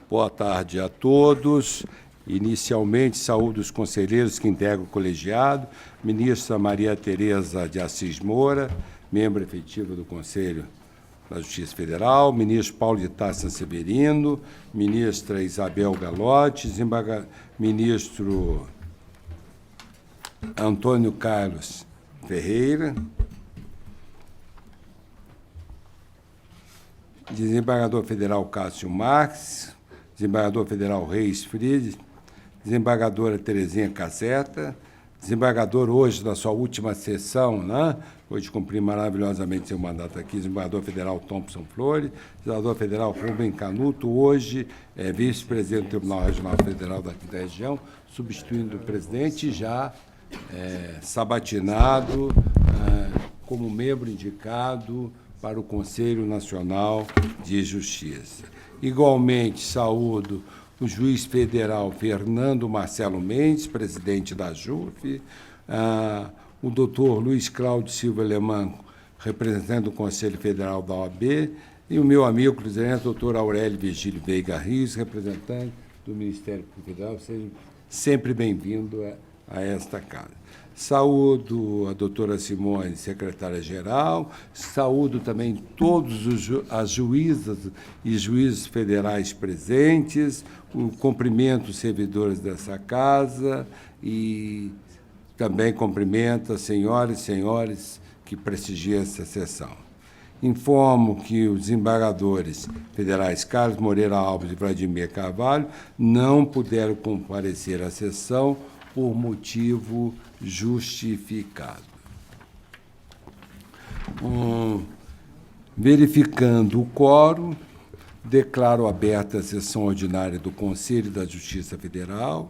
Boa tarde a todos. Inicialmente, saúdo os conselheiros que integram o colegiado, ministra Maria Tereza de Assis Moura, membro efetivo do Conselho da Justiça Federal, ministro Paulo de Tarso Severino, ministra Isabel Galotti, ministro Antônio Carlos Ferreira, desembargador federal Cássio Marques, desembargador federal Reis Fried, desembargadora Terezinha Casseta, desembargador hoje da sua última sessão, né? Hoje cumprir maravilhosamente seu mandato aqui, desembargador federal Thompson Flores, desembargador federal Rubem Canuto, hoje é vice-presidente do Tribunal Regional Federal da Quinta Região, substituindo o presidente, já sabatinado como membro indicado para o Conselho Nacional de Justiça. Igualmente, saúdo o juiz federal Fernando Marcelo Mendes, presidente da JUF, o doutor Luiz Cláudio Silva Alemão, representante do Conselho Federal da OAB, e o meu amigo cruzeirense, doutor Aurélio Virgílio Veiga Rios, representante do Ministério Público Federal. Seja sempre bem-vindo a esta casa. Saúdo a doutora Simone, secretária-geral, saúdo também todos as juízas e juízes federais presentes, cumprimento os servidores dessa casa e também cumprimento as senhoras e senhores que prestigiam essa sessão. Informo que os desembargadores federais Carlos Moreira Alves e Vladimir Carvalho não puderam comparecer à sessão por motivo justificado. Verificando o quórum, declaro aberta a sessão ordinária do Conselho da Justiça Federal.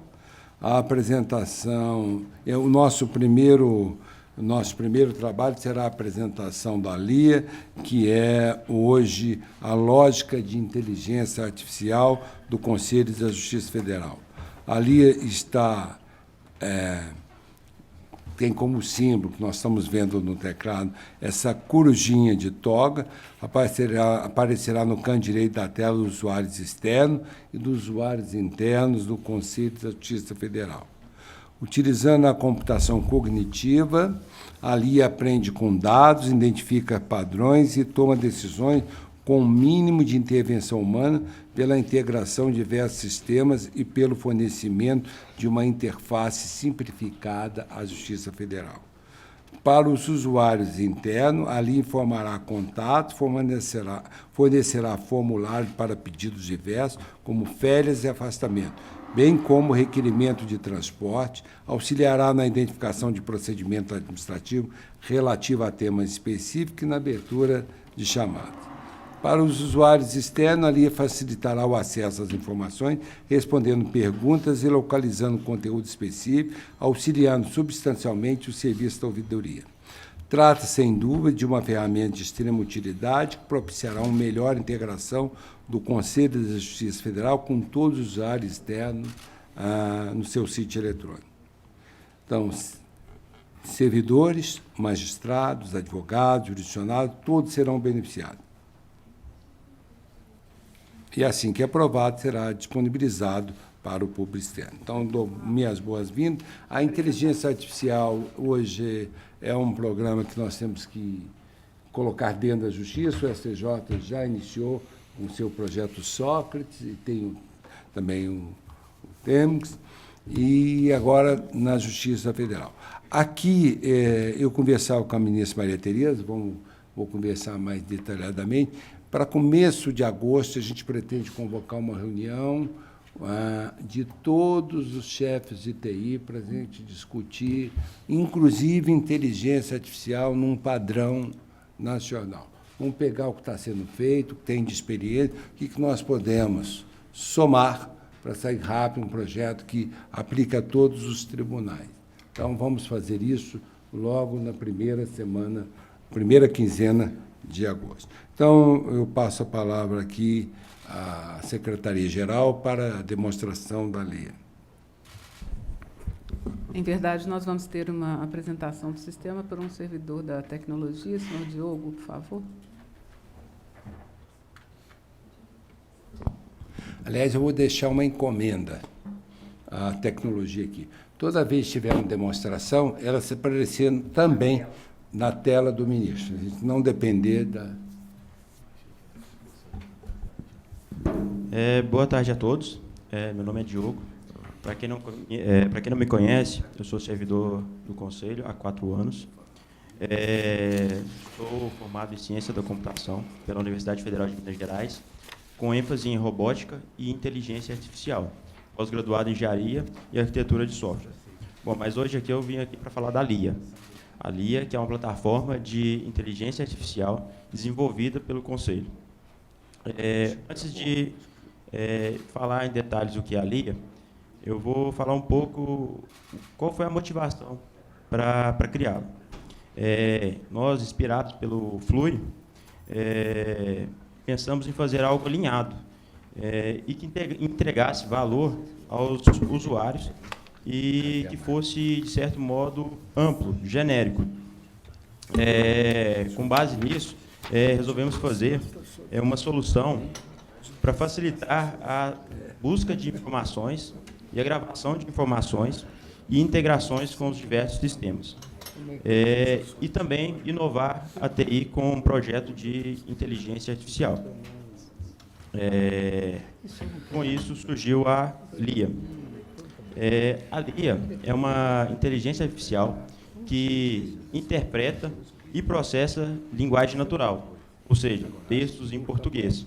A apresentação, o nosso primeiro trabalho será a apresentação da LIA, que é hoje a lógica de inteligência artificial do Conselho da Justiça Federal. A LIA está tem como símbolo, que nós estamos vendo no teclado, essa corujinha de toga, aparecerá no canto direito da tela dos usuários externos e dos usuários internos do Conselho da Justiça Federal. Utilizando a computação cognitiva, a LIA aprende com dados, identifica padrões e toma decisões com o mínimo de intervenção humana pela integração de diversos sistemas e pelo fornecimento de uma interface simplificada à Justiça Federal. Para os usuários internos, a LIA informará contatos, fornecerá formulário para pedidos diversos, como férias e afastamento, bem como requerimento de transporte, auxiliará na identificação de procedimento administrativo relativo a temas específicos e na abertura de chamadas. Para os usuários externos, a LIA facilitará o acesso às informações, respondendo perguntas e localizando conteúdo específico, auxiliando substancialmente o serviço da ouvidoria. Trata-se, sem dúvida, de uma ferramenta de extrema utilidade que propiciará uma melhor integração do Conselho da Justiça Federal com todos os usuários externos no seu sítio eletrônico. Então, servidores, magistrados, advogados, jurisdicionados, todos serão beneficiados. E, assim que aprovado, será disponibilizado para o público externo. Então, dou minhas boas-vindas. A inteligência artificial, hoje, é um programa que nós temos que colocar dentro da Justiça. O STJ já iniciou o seu projeto Sócrates, e tem também o TEMX, e agora na Justiça Federal. Aqui, eu conversava com a ministra Maria Tereza, vou conversar mais detalhadamente. Para começo de agosto, a gente pretende convocar uma reunião de todos os chefes de TI para a gente discutir, inclusive, inteligência artificial num padrão nacional. Vamos pegar o que está sendo feito, o que tem de experiência, o que nós podemos somar para sair rápido um projeto que aplica a todos os tribunais. Então, vamos fazer isso logo na primeira quinzena de agosto. Então, eu passo a palavra aqui à Secretaria-Geral para a demonstração da LIA. Em verdade, nós vamos ter uma apresentação do sistema por um servidor da tecnologia. Senhor Diogo, por favor. Aliás, eu vou deixar uma encomenda à tecnologia aqui. Toda vez que tiver uma demonstração, ela se aparecer também na tela do ministro. A gente não depender da... Boa tarde a todos. Meu nome é Diogo. Para quem não me conhece, eu sou servidor do Conselho há 4 anos. Sou formado em Ciência da Computação pela Universidade Federal de Minas Gerais, com ênfase em Robótica e Inteligência Artificial, pós-graduado em Engenharia e Arquitetura de Software. Bom, mas hoje eu vim aqui para falar da LIA. A LIA, que é uma plataforma de inteligência artificial desenvolvida pelo Conselho. Antes de falar em detalhes o que é a LIA, eu vou falar um pouco qual foi a motivação para criá-la. Nós, inspirados pelo Flui, pensamos em fazer algo alinhado e que entregasse valor aos usuários e que fosse, de certo modo, amplo, genérico. Com base nisso, resolvemos fazer uma solução para facilitar a busca de informações e a gravação de informações e integrações com os diversos sistemas. E também inovar a TI com um projeto de inteligência artificial. Com isso surgiu a LIA. A LIA é uma inteligência artificial que interpreta e processa linguagem natural, ou seja, textos em português.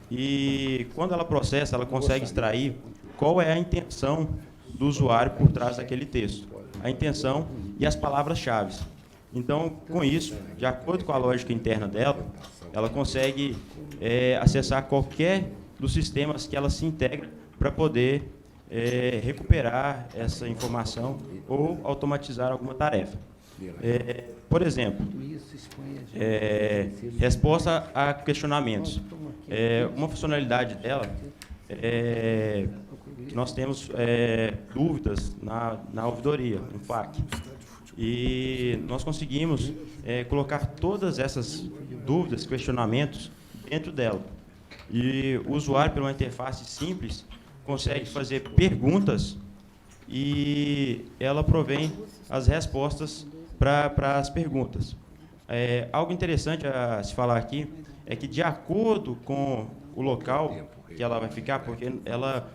E quando ela processa, ela consegue extrair qual é a intenção do usuário por trás daquele texto, a intenção e as palavras-chave. Então, com isso, de acordo com a lógica interna dela, ela consegue acessar qualquer dos sistemas que ela se integra para poder recuperar essa informação ou automatizar alguma tarefa. Por exemplo, resposta a questionamentos. Uma funcionalidade dela que nós temos dúvidas na ouvidoria, no FAQ. E nós conseguimos colocar todas essas dúvidas, questionamentos dentro dela. E o usuário, por uma interface simples, consegue fazer perguntas e ela provém as respostas para as perguntas. Algo interessante a se falar aqui é que, de acordo com o local que ela vai ficar, porque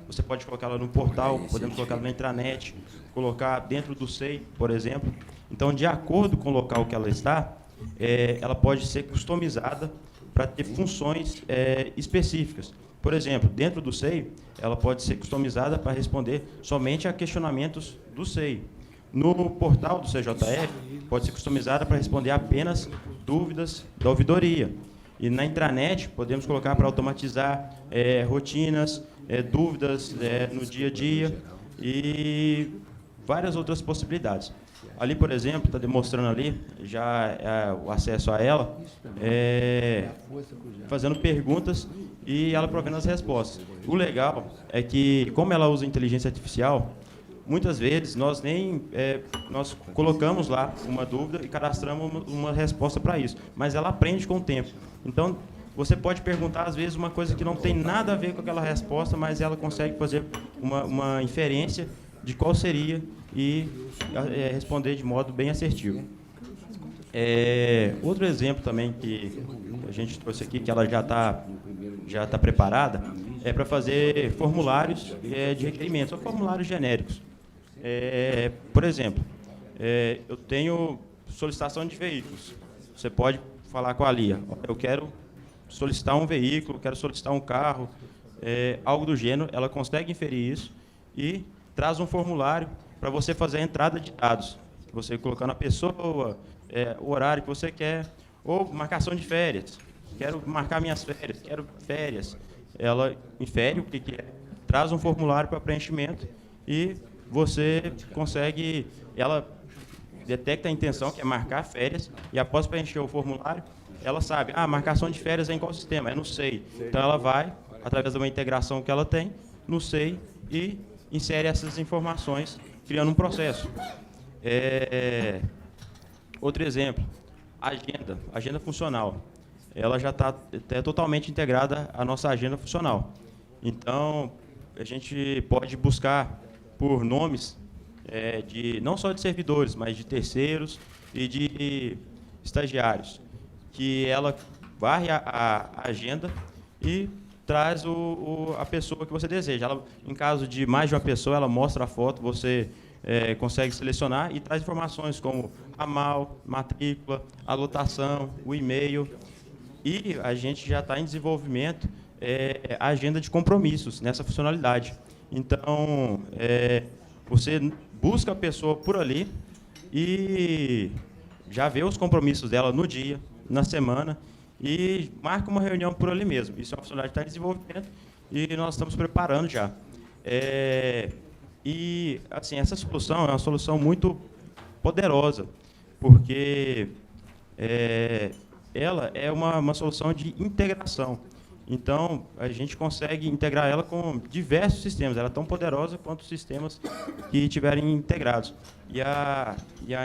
você pode colocar ela no portal, podemos colocar ela na intranet, colocar dentro do SEI, por exemplo. Então, de acordo com o local que ela está, ela pode ser customizada para ter funções específicas. Por exemplo, dentro do SEI, ela pode ser customizada para responder somente a questionamentos do SEI. No portal do CJF, pode ser customizada para responder apenas dúvidas da ouvidoria. E na intranet, podemos colocar para automatizar rotinas, dúvidas no dia a dia e várias outras possibilidades. Ali, por exemplo, está demonstrando ali já o acesso a ela, fazendo perguntas e ela provendo as respostas. O legal é que, como ela usa inteligência artificial, muitas vezes nós colocamos lá uma dúvida e cadastramos uma resposta para isso, mas ela aprende com o tempo. Então, você pode perguntar, às vezes, uma coisa que não tem nada a ver com aquela resposta, mas ela consegue fazer uma inferência de qual seria e responder de modo bem assertivo. Outro exemplo também que a gente trouxe aqui, que ela já está preparada, é para fazer formulários de requerimentos, ou formulários genéricos. Por exemplo, eu tenho solicitação de veículos. Você pode falar com a LIA, eu quero solicitar um veículo, quero solicitar um carro, algo do gênero. Ela consegue inferir isso e traz um formulário para você fazer a entrada de dados. Você colocando a pessoa, o horário que você quer, ou marcação de férias. Quero marcar minhas férias, quero férias. Ela infere o que é, traz um formulário para preenchimento e você consegue, ela detecta a intenção, que é marcar férias, e após preencher o formulário, ela sabe, marcação de férias é em qual sistema? É no SEI. Então, ela vai, através de uma integração que ela tem, no SEI, e insere essas informações, criando um processo. Outro exemplo, agenda funcional. Ela já está totalmente integrada à nossa agenda funcional. Então, a gente pode buscar por nomes não só de servidores, mas de terceiros e de estagiários, que ela varre a agenda e traz a pessoa que você deseja. Ela, em caso de mais de uma pessoa, ela mostra a foto, você consegue selecionar e traz informações como a MAU, matrícula, a lotação, o e-mail. E a gente já está em desenvolvimento a agenda de compromissos nessa funcionalidade. Então, você busca a pessoa por ali e já vê os compromissos dela no dia, na semana, e marca uma reunião por ali mesmo. Isso é uma funcionalidade que está em desenvolvimento e nós estamos preparando já. E, assim, essa solução é uma solução muito poderosa, porque ela é uma solução de integração. Então, a gente consegue integrar ela com diversos sistemas. Ela é tão poderosa quanto os sistemas que estiverem integrados. E a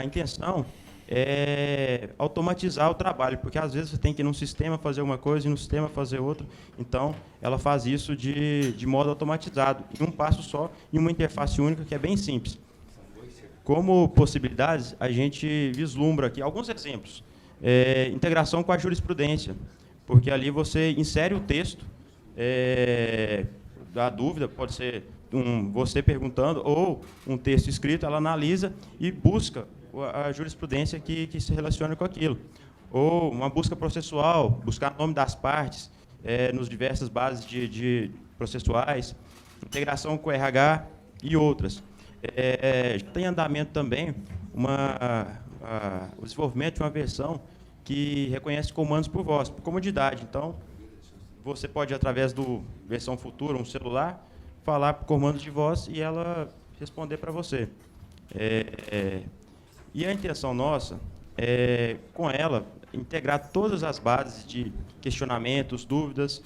intenção é automatizar o trabalho, porque às vezes você tem que ir num sistema fazer uma coisa e no sistema fazer outra. Então, ela faz isso de modo automatizado, em um passo só, em uma interface única, que é bem simples. Como possibilidades, a gente vislumbra aqui alguns exemplos. Integração com a jurisprudência, porque ali você insere o texto da dúvida, pode ser você perguntando ou um texto escrito, ela analisa e busca a jurisprudência que se relaciona com aquilo. Ou uma busca processual, buscar o nome das partes nos diversas bases de processuais, integração com o RH e outras. Já tem em andamento também o desenvolvimento de uma versão que reconhece comandos por voz, por comodidade. Então, você pode, através do versão futura, um celular, falar por comandos de voz e ela responder para você. E a intenção nossa é, com ela, integrar todas as bases de questionamentos, dúvidas,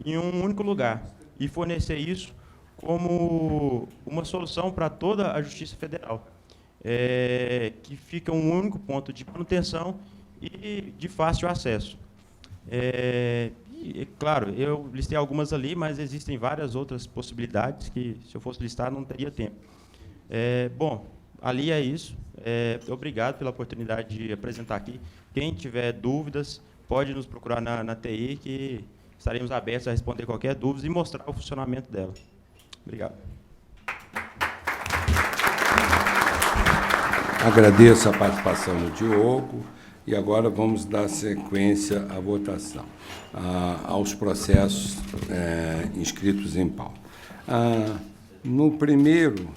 em um único lugar e fornecer isso como uma solução para toda a Justiça Federal, que fica um único ponto de manutenção e de fácil acesso. Claro, eu listei algumas ali, mas existem várias outras possibilidades que, se eu fosse listar, não teria tempo. Bom, ali é isso. Obrigado pela oportunidade de apresentar aqui. Quem tiver dúvidas, pode nos procurar na TI, que estaremos abertos a responder qualquer dúvida e mostrar o funcionamento dela. Obrigado. Agradeço a participação do Diogo e agora vamos dar sequência à votação, aos processos inscritos em pauta. No primeiro,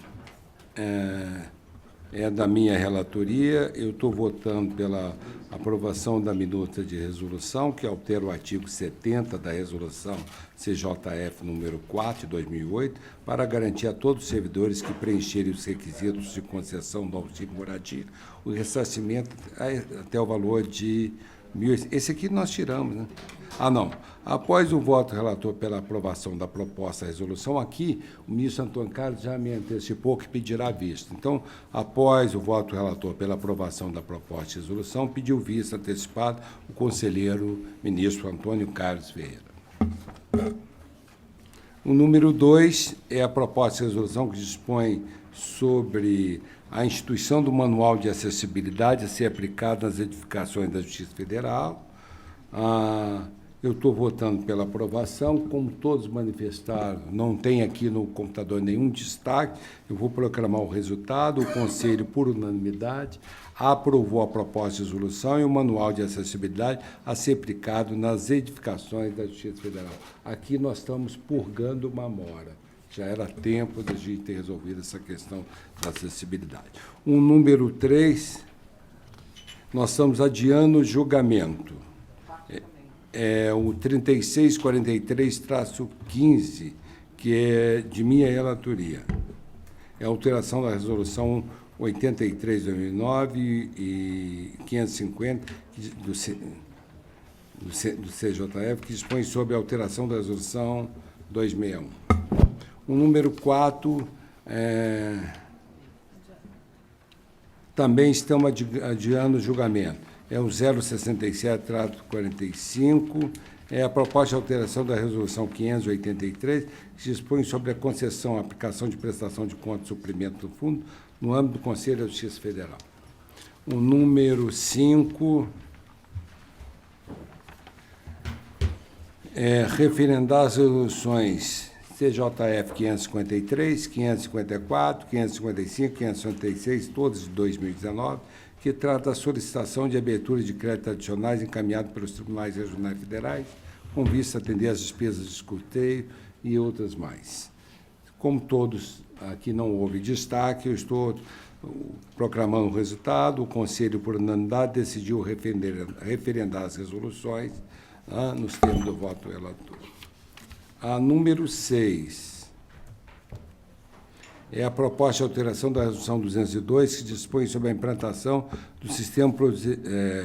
é da minha relatoria, eu estou votando pela aprovação da minuta de resolução, que altera o artigo 70 da resolução CJF número 4, de 2008, para garantir a todos os servidores que preencherem os requisitos de concessão do auxílio moradia o ressarcimento até o valor de 1.000. Esse aqui nós tiramos, né? Não. Após o voto relator pela aprovação da proposta de resolução, aqui o ministro Antônio Carlos já me antecipou que pedirá vista. Então, após o voto relator pela aprovação da proposta de resolução, pediu vista antecipada o conselheiro ministro Antônio Carlos Ferreira. O número 2 é a proposta de resolução que dispõe sobre a instituição do manual de acessibilidade a ser aplicado nas edificações da Justiça Federal. Eu estou votando pela aprovação, como todos manifestaram, não tem aqui no computador nenhum destaque, eu vou proclamar o resultado. O Conselho, por unanimidade, aprovou a proposta de resolução e o manual de acessibilidade a ser aplicado nas edificações da Justiça Federal. Aqui nós estamos purgando uma mora. Já era tempo de a gente ter resolvido essa questão da acessibilidade. O número 3, nós estamos adiando o julgamento. O 3643-15, que é de minha relatoria. É a alteração da resolução 83/2009 e 550 do CJF, que dispõe sobre a alteração da resolução 261. O número 4, também estamos adiando o julgamento. É o 067-45, é a proposta de alteração da Resolução 583, que dispõe sobre a concessão, aplicação de prestação de contas e suprimento do fundo no âmbito do Conselho da Justiça Federal. O número 5 é referendar as resoluções CJF 553, 554, 555, 556, todas de 2019, que trata da solicitação de abertura de créditos adicionais encaminhado pelos tribunais regionais federais, com vista a atender às despesas de escuteio e outras mais. Como todos aqui não houve destaque, eu estou proclamando o resultado. O Conselho, por unanimidade, decidiu referendar as resoluções nos termos do voto do relator. A número 6 é a proposta de alteração da Resolução 202, que dispõe sobre a implantação do Sistema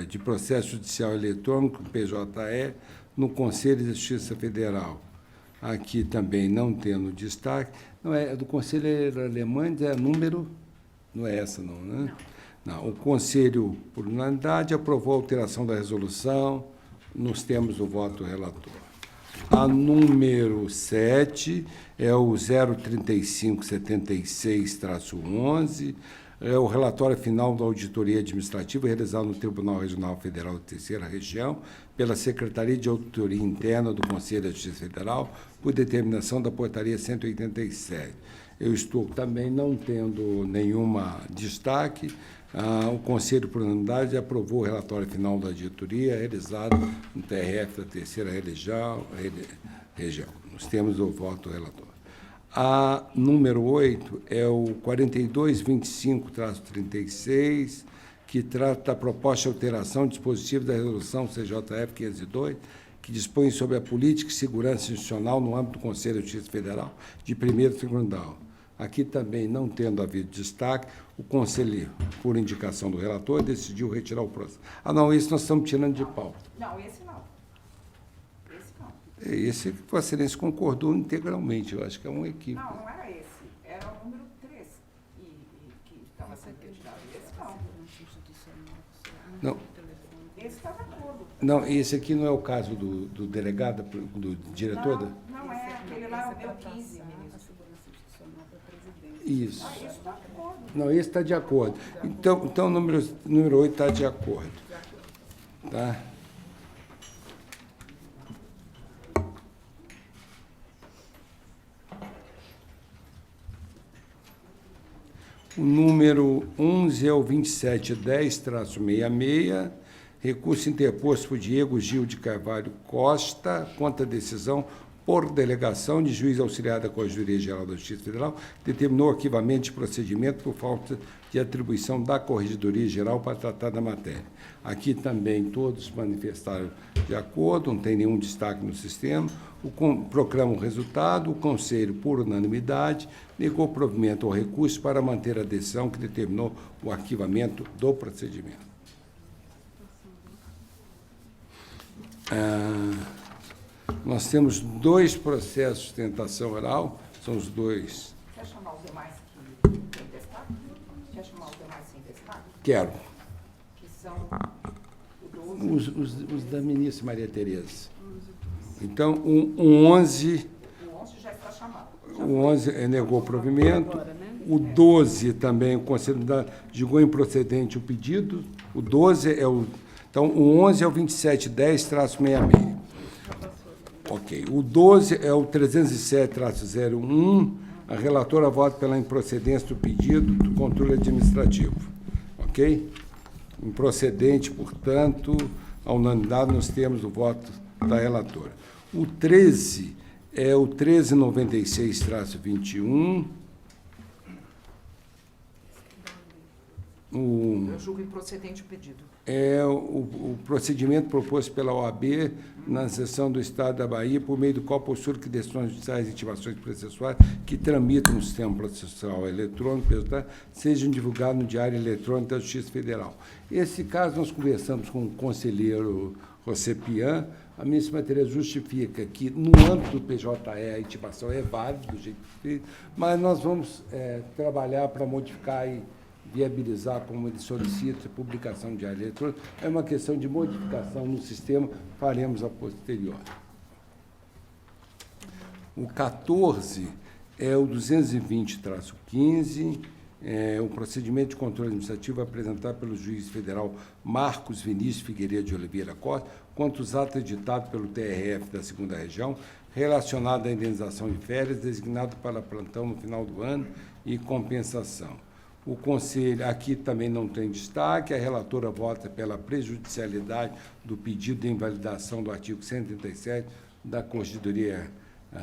de Processo Judicial Eletrônico, PJE, no Conselho de Justiça Federal. Aqui também não tendo destaque. Não é do Conselho Alemão, é número... Não é essa, não, né? Não. O Conselho, por unanimidade, aprovou a alteração da resolução nos termos do voto do relator. A número 7 é o 03576-11, é o relatório final da auditoria administrativa realizado no Tribunal Regional Federal da Terceira Região pela Secretaria de Auditoria Interna do Conselho da Justiça Federal, por determinação da Portaria 187. Eu estou também não tendo nenhuma destaque. O Conselho, por unanimidade, aprovou o relatório final da auditoria realizado no TRF da Terceira Região, nos termos do voto do relator. A número 8 é o 4225-36, que trata da proposta de alteração do dispositivo da Resolução CJF 502, que dispõe sobre a política e segurança institucional no âmbito do Conselho de Justiça Federal de 1º e 2º grau. Aqui também, não tendo havido destaque, o Conselho, por indicação do relator, decidiu retirar o processo. Não, esse nós estamos tirando de pauta. Não, esse não. Esse não. Esse Vossa Excelência concordou integralmente, eu acho que é um equívoco. Não, não era esse. Era o número 3 que estava sendo retirado. Esse não. Não. Esse está de acordo. Não, esse aqui não é o caso do delegado, do diretor? Não é. Aquele lá é o 15, ministro. Isso. Isso está de acordo. Não, esse está de acordo. Então o número 8 está de acordo. Tá? O número 11 é o 2710-66, recurso interposto por Diego Gil de Carvalho Costa, contra a decisão por delegação de juiz auxiliar da Corregedoria Geral da Justiça Federal, determinou arquivamento de procedimento por falta de atribuição da Corregedoria Geral para tratar da matéria. Aqui também todos manifestaram de acordo, não tem nenhum destaque no sistema. Proclama o resultado, o Conselho, por unanimidade, negou provimento ao recurso para manter a decisão que determinou o arquivamento do procedimento. Nós temos 2 processos de sustentação oral, são os 2. Quer chamar os demais que tem destaque? Quer chamar os demais sem destaque? Quero. Que são o 12. Os da ministra Maria Tereza. Então, o 11... O 11 já está chamado. O 11 negou o provimento. O 12 também, o Conselho julgou improcedente o pedido. O 12 é o... Então, o 11 é o 2710-66. Ok. O 12 é o 307-01. A relatora vota pela improcedência do pedido do controle administrativo. Ok? Improcedente, portanto, a unanimidade nos termos do voto da relatora. O 13 é o 1396-21. Eu julgo improcedente o pedido. É o procedimento proposto pela OAB na sessão do Estado da Bahia, por meio do qual possui que decisões judiciais e intimações processuais que tramitam no sistema processual eletrônico sejam divulgadas no Diário Eletrônico da Justiça Federal. Esse caso, nós conversamos com o conselheiro José Pian. A ministra Tereza justifica que, no âmbito do PJE, a intimação é válida, do jeito que fez, mas nós vamos trabalhar para modificar e viabilizar, como ele solicita, a publicação de diário eletrônico. É uma questão de modificação no sistema, faremos a posterior. O 14 é o 220-15, o procedimento de controle administrativo apresentado pelo juiz federal Marcos Vinícius Figueiredo de Oliveira Costa contra os atos editados pelo TRF da 2ª Região, relacionado à indenização de férias, designado para plantão no final do ano e compensação. O Conselho, aqui também não tem destaque, a relatora vota pela prejudicialidade do pedido de invalidação do artigo 137 da Corregedoria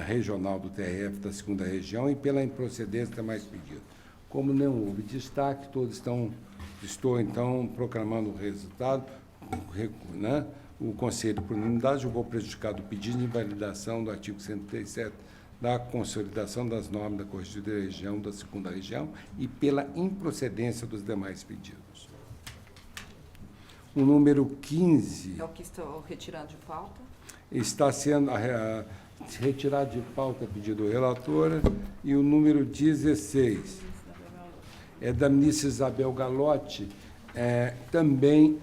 Regional do TRF da 2ª Região e pela improcedência mais pedido. Como não houve destaque, estou, então, proclamando o resultado, né? O Conselho, por unanimidade, julgou prejudicado o pedido de invalidação do artigo 137 da consolidação das normas da Corregedoria Região da 2ª Região e pela improcedência dos demais pedidos. O número 15... É o que estou retirando de pauta? Está sendo retirado de pauta pedido relatora, e o número 16 é da ministra Isabel Galotti, também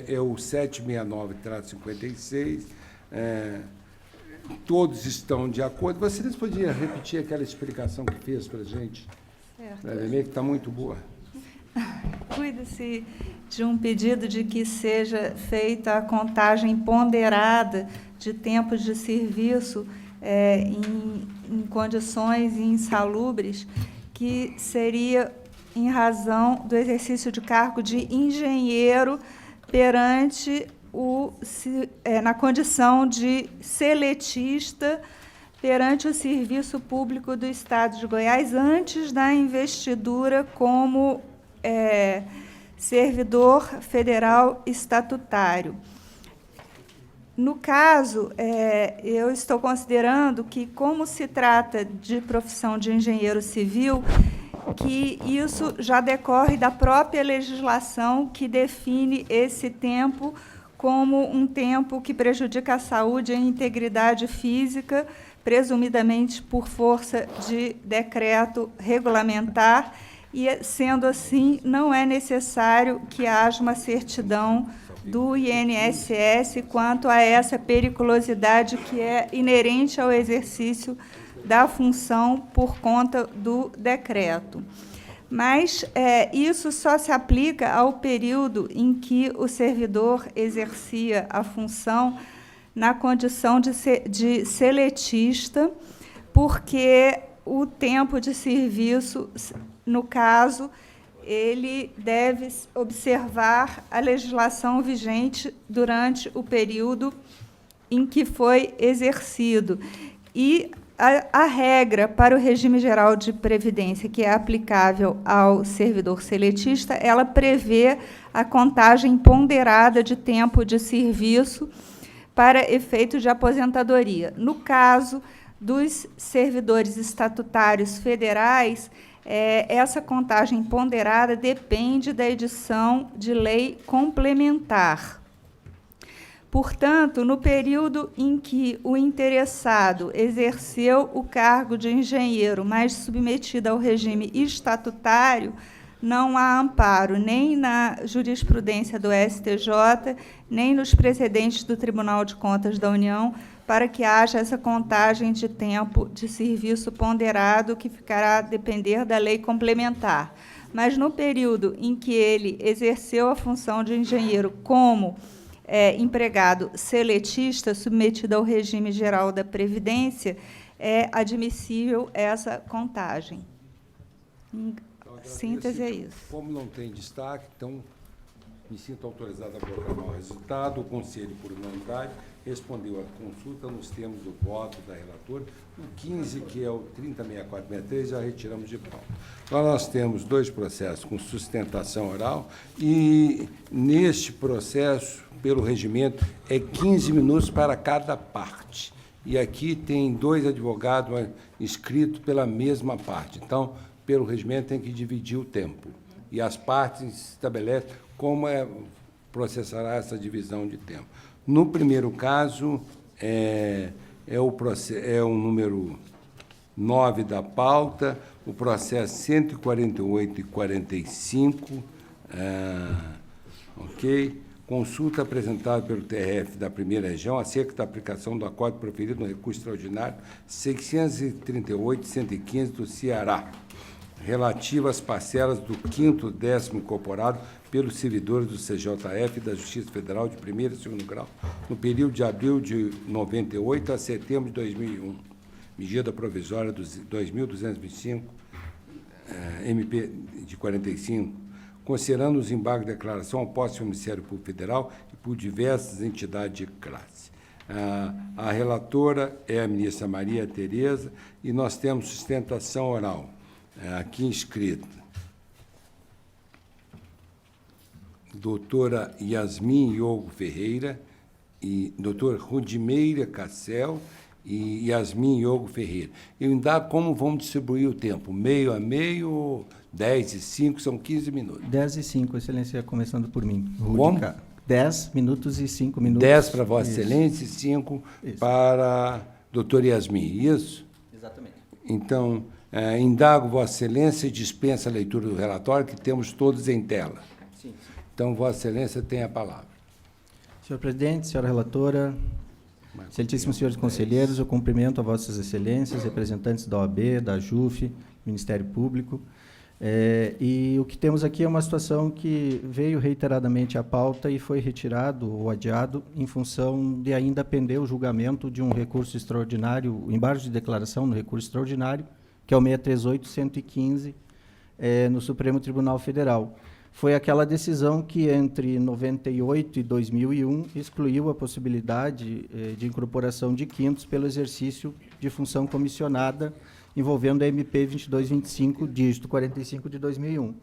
é o 769-56, todos estão de acordo. Vocês podiam repetir aquela explicação que fez para a gente? Certo. Que está muito boa. Cuida-se de um pedido de que seja feita a contagem ponderada de tempos de serviço em condições insalubres, que seria em razão do exercício de cargo de engenheiro perante na condição de seletista perante o Serviço Público do Estado de Goiás, antes da investidura como servidor federal estatutário. No caso, eu estou considerando que, como se trata de profissão de engenheiro civil, que isso já decorre da própria legislação que define esse tempo como um tempo que prejudica a saúde e a integridade física, presumidamente por força de decreto regulamentar, e, sendo assim, não é necessário que haja uma certidão do INSS quanto a essa periculosidade que é inerente ao exercício da função por conta do decreto. Mas isso só se aplica ao período em que o servidor exercia a função na condição de seletista, porque o tempo de serviço, no caso, ele deve observar a legislação vigente durante o período em que foi exercido. E a regra para o regime geral de previdência, que é aplicável ao servidor seletista, ela prevê a contagem ponderada de tempo de serviço para efeito de aposentadoria. No caso dos servidores estatutários federais, essa contagem ponderada depende da edição de lei complementar. Portanto, no período em que o interessado exerceu o cargo de engenheiro, mas submetido ao regime estatutário, não há amparo nem na jurisprudência do STJ, nem nos precedentes do Tribunal de Contas da União, para que haja essa contagem de tempo de serviço ponderado, que ficará a depender da lei complementar. Mas, no período em que ele exerceu a função de engenheiro como empregado seletista, submetido ao regime geral da Previdência, é admissível essa contagem. Em síntese, é isso. Como não tem destaque, então, me sinto autorizado a proclamar o resultado. O Conselho, por unanimidade, respondeu à consulta nos termos do voto da relatora. O 15, que é o 306463, já retiramos de pauta. Então, nós temos dois processos com sustentação oral e, neste processo, pelo regimento, é 15 minutos para cada parte. E aqui tem dois advogados inscritos pela mesma parte. Então, pelo regimento, tem que dividir o tempo. E as partes estabelecem como processará essa divisão de tempo. No primeiro caso, o número 9 da pauta, o processo 148 e 45, ok? Consulta apresentada pelo TRF da Primeira Região acerca da aplicação do acórdão proferido no recurso extraordinário 638-115 do Ceará, relativa às parcelas do 5º décimo incorporado pelos servidores do CJF e da Justiça Federal de primeiro e segundo grau, no período de abril de 98 a setembro de 2001. Medida provisória dos 2.225, MP de 45, considerando os embargos de declaração ao posse do Ministério Público Federal e por diversas entidades de classe. A relatora é a ministra Maria Tereza e nós temos sustentação oral, aqui inscrita. Doutora Yasmin Iogo Ferreira e doutora Rudimeira Cassel e Yasmin Iogo Ferreira. Eu indago como vamos distribuir o tempo, meio a meio, 10 e 5, são 15 minutos. 10 e 5, Excelência, começando por mim. Como? 10 minutos e 5 minutos. 10 para Vossa Isso. Excelência e 5 Isso. para a doutora Yasmin, isso? Exatamente. Então, indago Vossa Excelência e dispensa a leitura do relatório, que temos todos em tela. Sim. Então, Vossa Excelência tem a palavra. Senhor presidente, senhora relatora, excelentíssimos senhores conselheiros, eu cumprimento a Vossas Excelências, representantes da OAB, da JUF, Ministério Público. E o que temos aqui é uma situação que veio reiteradamente à pauta e foi retirado ou adiado em função de ainda pender o julgamento de um recurso extraordinário, o embargo de declaração no recurso extraordinário, que é o 638-115, no Supremo Tribunal Federal. Foi aquela decisão que, entre 98 e 2001, excluiu a possibilidade de incorporação de quintos pelo exercício de função comissionada envolvendo a MP 2225, dígito 45 de 2001.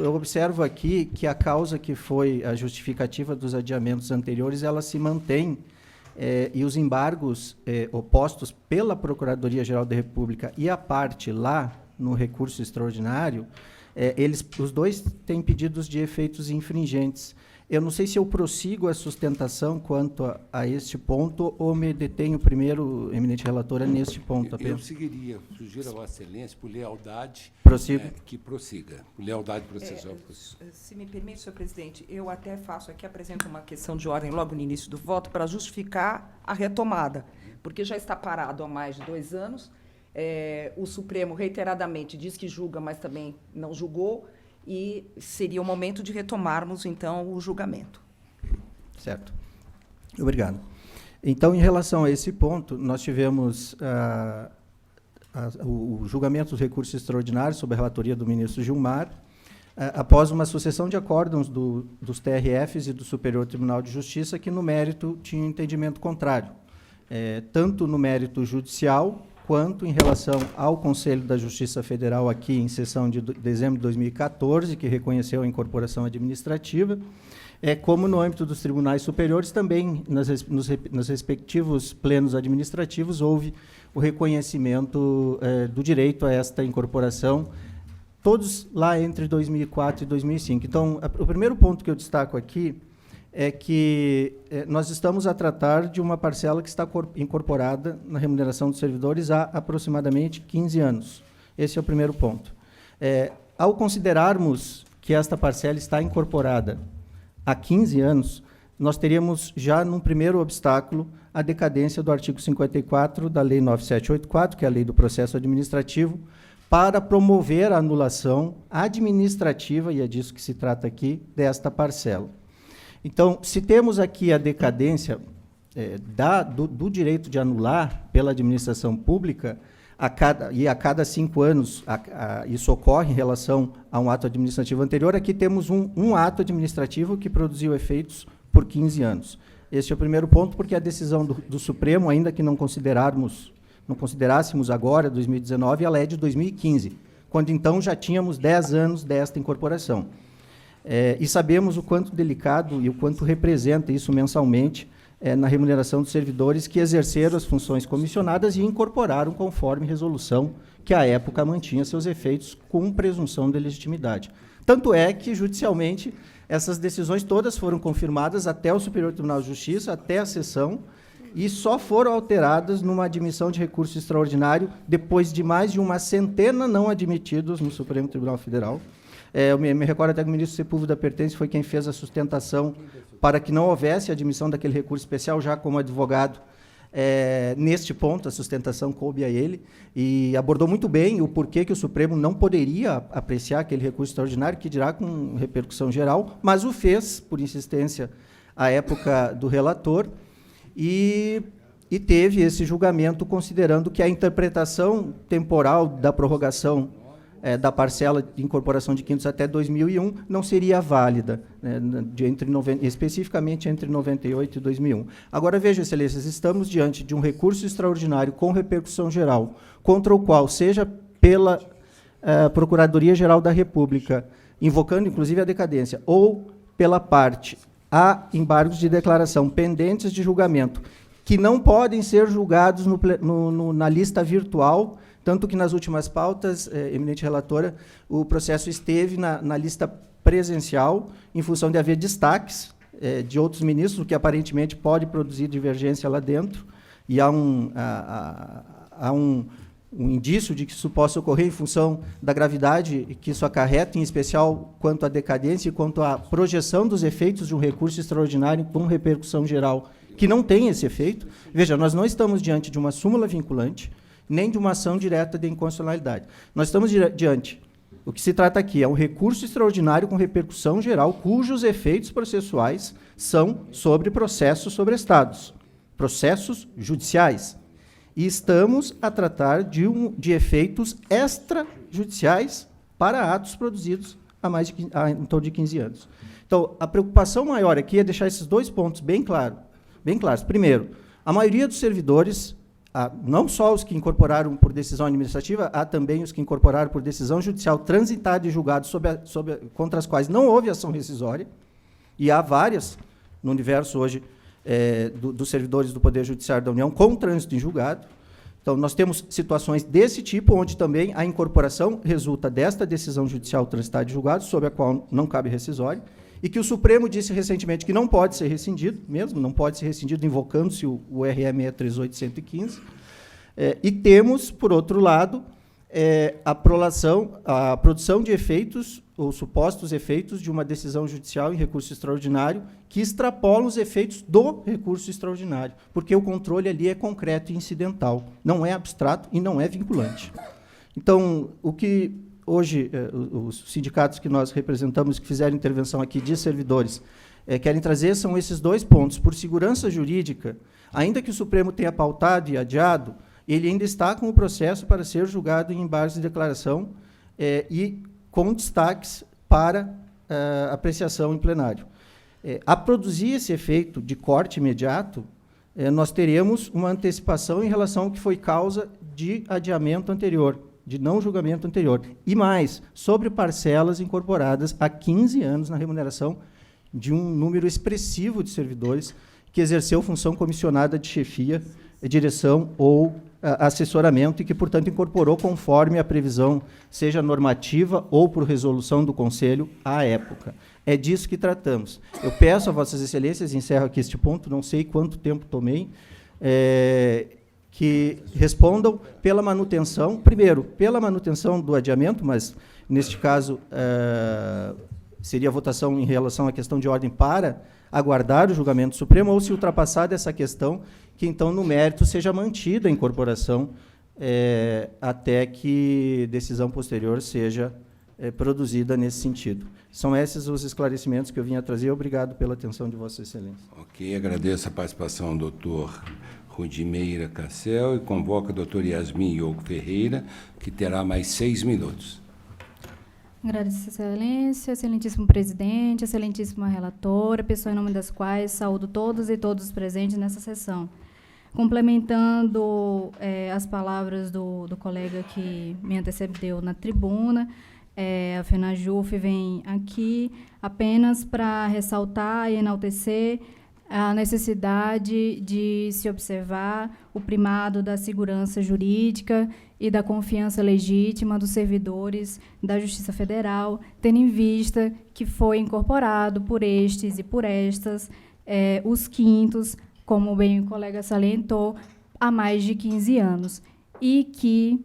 Eu observo aqui que a causa que foi a justificativa dos adiamentos anteriores, ela se mantém, e os embargos opostos pela Procuradoria-Geral da República e a parte lá no recurso extraordinário, os dois têm pedidos de efeitos infringentes. Eu não sei se eu prossigo a sustentação quanto a este ponto ou me detenho primeiro, eminente relatora, neste ponto Eu apenas. seguiria, sugiro a Vossa Excelência, por lealdade, Prossigo. que prossiga, por lealdade processual. Se me permite, senhor presidente, eu até faço aqui, apresento uma questão de ordem logo no início do voto para justificar a retomada, porque já está parado há mais de 2 anos. O Supremo reiteradamente diz que julga, mas também não julgou, e seria o momento de retomarmos, então, o julgamento. Certo. Obrigado. Então, em relação a esse ponto, nós tivemos o julgamento dos recursos extraordinários sob a relatoria do ministro Gilmar, após uma sucessão de acórdãos dos TRFs e do Superior Tribunal de Justiça, que, no mérito, tinha um entendimento contrário, tanto no mérito judicial, quanto em relação ao Conselho da Justiça Federal, aqui em sessão de dezembro de 2014, que reconheceu a incorporação administrativa, como no âmbito dos tribunais superiores, também nos respectivos plenos administrativos, houve o reconhecimento do direito a esta incorporação, todos lá entre 2004 e 2005. Então, o primeiro ponto que eu destaco aqui é que nós estamos a tratar de uma parcela que está incorporada na remuneração dos servidores há aproximadamente 15 anos. Esse é o primeiro ponto. Ao considerarmos que esta parcela está incorporada há 15 anos, nós teríamos já, num primeiro obstáculo, a decadência do artigo 54 da Lei 9784, que é a Lei do Processo Administrativo, para promover a anulação administrativa, e é disso que se trata aqui, desta parcela. Então, se temos aqui a decadência do direito de anular pela administração pública, a cada 5 anos isso ocorre em relação a um ato administrativo anterior, aqui temos um ato administrativo que produziu efeitos por 15 anos. Este é o primeiro ponto, porque a decisão do Supremo, ainda que não considerássemos agora, 2019, ela é de 2015, quando então já tínhamos 10 anos desta incorporação. E sabemos o quanto delicado e o quanto representa isso mensalmente na remuneração dos servidores que exerceram as funções comissionadas e incorporaram conforme resolução que, à época, mantinha seus efeitos com presunção de legitimidade. Tanto é que, judicialmente, essas decisões todas foram confirmadas até o Superior Tribunal de Justiça, até a sessão, e só foram alteradas numa admissão de recurso extraordinário depois de mais de uma centena não admitidos no Supremo Tribunal Federal. Eu me recordo até que o ministro Sepúlveda Pertence foi quem fez a sustentação para que não houvesse admissão daquele recurso especial, já como advogado. Neste ponto, a sustentação coube a ele, e abordou muito bem o porquê que o Supremo não poderia apreciar aquele recurso extraordinário, que dirá com repercussão geral, mas o fez, por insistência, à época do relator, e teve esse julgamento considerando que a interpretação temporal da prorrogação da parcela de incorporação de quintos até 2001 não seria válida, né, especificamente entre 98 e 2001. Agora, veja, excelências, estamos diante de um recurso extraordinário com repercussão geral, contra o qual, seja pela Procuradoria-Geral da República, invocando inclusive a decadência, ou pela parte, há embargos de declaração pendentes de julgamento, que não podem ser julgados na lista virtual, tanto que nas últimas pautas, eminente relatora, o processo esteve na lista presencial, em função de haver destaques de outros ministros, o que aparentemente pode produzir divergência lá dentro, e há um indício de que isso possa ocorrer em função da gravidade que isso acarreta, em especial quanto à decadência e quanto à projeção dos efeitos de um recurso extraordinário com repercussão geral, que não tem esse efeito. Veja, nós não estamos diante de uma súmula vinculante, nem de uma ação direta de inconstitucionalidade. Nós estamos diante, o que se trata aqui é um recurso extraordinário com repercussão geral, cujos efeitos processuais são sobre processos sobrestados, processos judiciais. E estamos a tratar de efeitos extrajudiciais para atos produzidos há em torno de 15 anos. Então, a preocupação maior aqui é deixar esses dois pontos bem claros. Primeiro, a maioria dos servidores, não só os que incorporaram por decisão administrativa, há também os que incorporaram por decisão judicial transitada e julgados contra as quais não houve ação rescisória, e há várias no universo hoje dos servidores do Poder Judiciário da União com trânsito em julgado. Então, nós temos situações desse tipo, onde também a incorporação resulta desta decisão judicial transitada e julgado, sobre a qual não cabe rescisória, e que o Supremo disse recentemente que não pode ser rescindido, mesmo, não pode ser rescindido, invocando-se o RE 638-115. E temos, por outro lado, a produção de efeitos, ou supostos efeitos, de uma decisão judicial em recurso extraordinário, que extrapolam os efeitos do recurso extraordinário, porque o controle ali é concreto e incidental, não é abstrato e não é vinculante. Então, o que hoje os sindicatos que nós representamos, que fizeram intervenção aqui de servidores, querem trazer são esses dois pontos. Por segurança jurídica, ainda que o Supremo tenha pautado e adiado, ele ainda está com o processo para ser julgado em embargos de declaração e com destaques para apreciação em plenário. A produzir esse efeito de corte imediato, nós teremos uma antecipação em relação ao que foi causa de adiamento anterior, de não julgamento anterior. E mais, sobre parcelas incorporadas há 15 anos na remuneração de um número expressivo de servidores que exerceu função comissionada de chefia, direção ou assessoramento e que, portanto, incorporou conforme a previsão, seja normativa ou por resolução do Conselho, à época. É disso que tratamos. Eu peço a Vossas Excelências, encerro aqui este ponto, não sei quanto tempo tomei, que respondam pela manutenção, primeiro, pela manutenção do adiamento, mas, neste caso, seria a votação em relação à questão de ordem para aguardar o julgamento supremo, ou, se ultrapassada essa questão, que, então, no mérito, seja mantida a incorporação até que decisão posterior seja produzida nesse sentido. São esses os esclarecimentos que eu vim a trazer. Obrigado pela atenção de Vossa Excelência. Ok, agradeço a participação do doutor Rudimeira Cassel e convoca a doutora Yasmin Iogo Ferreira, que terá mais 6 minutos. Agradeço, Excelência, excelentíssimo presidente, excelentíssima relatora, pessoa em nome das quais saúdo todos e todos os presentes nessa sessão. Complementando as palavras do colega que me antecedeu na tribuna, a FENAJUF vem aqui apenas para ressaltar e enaltecer a necessidade de se observar o primado da segurança jurídica e da confiança legítima dos servidores da Justiça Federal, tendo em vista que foi incorporado por estes e por estas os quintos como bem o colega salientou, há mais de 15 anos, e que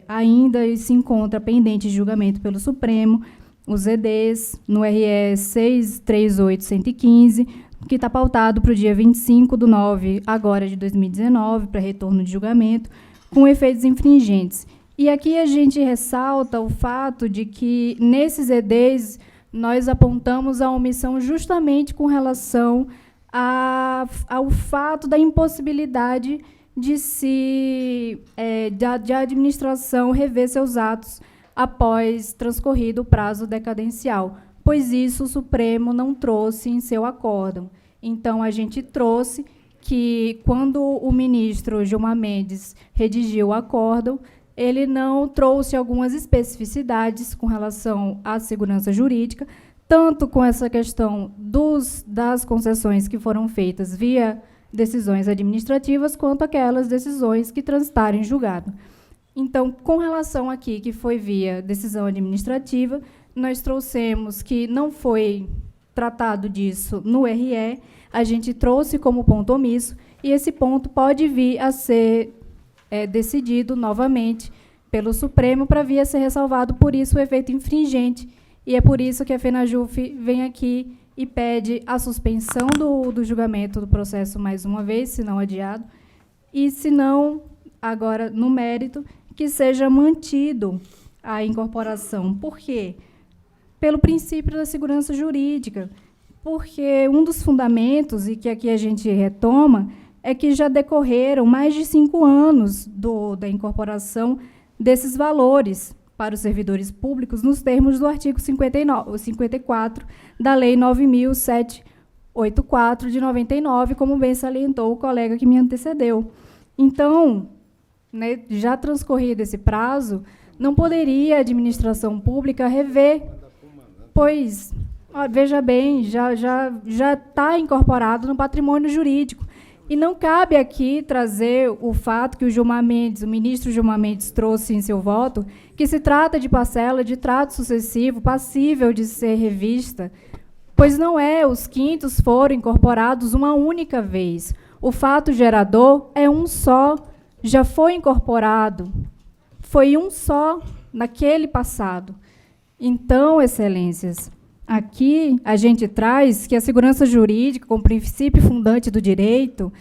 ainda se encontra pendente de julgamento pelo Supremo, os EDs, no RE 638115, que está pautado para o dia 25/9, agora de 2019, para retorno de julgamento, com efeitos infringentes. E aqui a gente ressalta o fato de que, nesses EDs, nós apontamos a omissão justamente com relação ao fato da impossibilidade de a administração rever seus atos após transcorrido o prazo decadencial, pois isso o Supremo não trouxe em seu acórdão. Então, a gente trouxe que, quando o ministro Gilmar Mendes redigiu o acórdão, ele não trouxe algumas especificidades com relação à segurança jurídica, tanto com essa questão das concessões que foram feitas via decisões administrativas, quanto aquelas decisões que transitaram em julgado. Então, com relação aqui, que foi via decisão administrativa, nós trouxemos que não foi tratado disso no RE, a gente trouxe como ponto omisso, e esse ponto pode vir a ser decidido novamente pelo Supremo para vir a ser ressalvado, por isso o efeito infringente, e é por isso que a FENAJUF vem aqui e pede a suspensão do julgamento do processo mais uma vez, se não adiado, e, se não, agora, no mérito, que seja mantido a incorporação. Por quê? Pelo princípio da segurança jurídica, porque um dos fundamentos, e que aqui a gente retoma, é que já decorreram mais de 5 anos da incorporação desses valores para os servidores públicos, nos termos do artigo 54 da Lei 9.784, de 99, como bem salientou o colega que me antecedeu. Então, né, já transcorrido esse prazo, não poderia a administração pública rever, pois, veja bem, já está incorporado no patrimônio jurídico. E não cabe aqui trazer o fato que o ministro Gilmar Mendes trouxe em seu voto, que se trata de parcela de trato sucessivo, passível de ser revista, pois não é, os quintos foram incorporados uma única vez. O fato gerador é um só, já foi incorporado, foi um só naquele passado. Então, excelências, aqui a gente traz que a segurança jurídica, como princípio fundante do direito,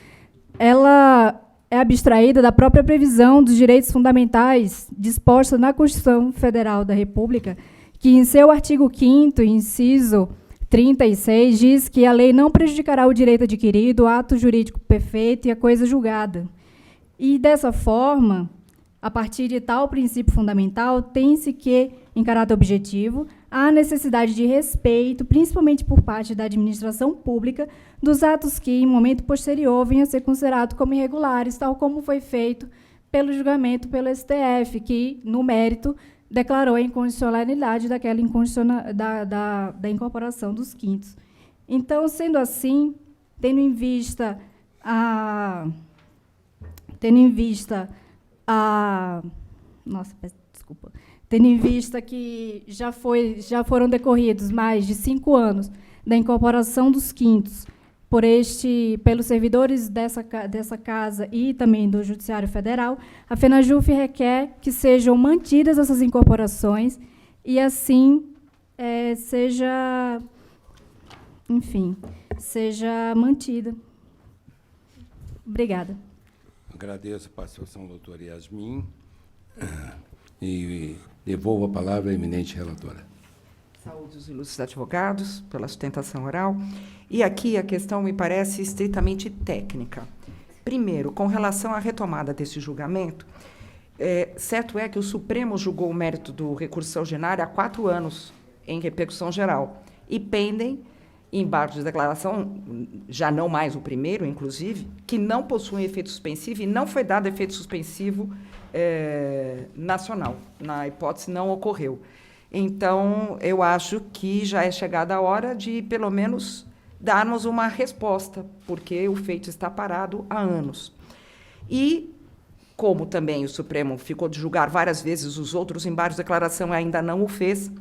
ela é abstraída da própria previsão dos direitos fundamentais disposta na Constituição Federal da República, que, em seu artigo 5º, inciso 36, diz que a lei não prejudicará o direito adquirido, o ato jurídico perfeito e a coisa julgada. E, dessa forma, a partir de tal princípio fundamental, tem-se que, em caráter objetivo, há necessidade de respeito, principalmente por parte da administração pública, dos atos que, em momento posterior, venham a ser considerados como irregulares, tal como foi feito pelo julgamento pelo STF, que, no mérito, declarou a inconstitucionalidade da incorporação dos quintos. Então, sendo assim, tendo em vista que já foram decorridos mais de 5 anos da incorporação dos quintos pelos servidores dessa casa e também do Judiciário Federal, a FENAJUF requer que sejam mantidas essas incorporações e, assim, seja mantida. Obrigada. Agradeço a participação da doutora Yasmin e devolvo a palavra à eminente relatora. Saúde os ilustres advogados pela sustentação oral. E aqui a questão me parece estritamente técnica. Primeiro, com relação à retomada desse julgamento, certo é que o Supremo julgou o mérito do recurso ordinário há 4 anos em repercussão geral e pendem embargos de declaração, já não mais o primeiro, inclusive, que não possuem efeito suspensivo e não foi dado efeito suspensivo nacional. Na hipótese, não ocorreu. Então, eu acho que já é chegada a hora de, pelo menos, darmos uma resposta, porque o feito está parado há anos. E, como também o Supremo ficou de julgar várias vezes os outros embargos de declaração e ainda não o fez,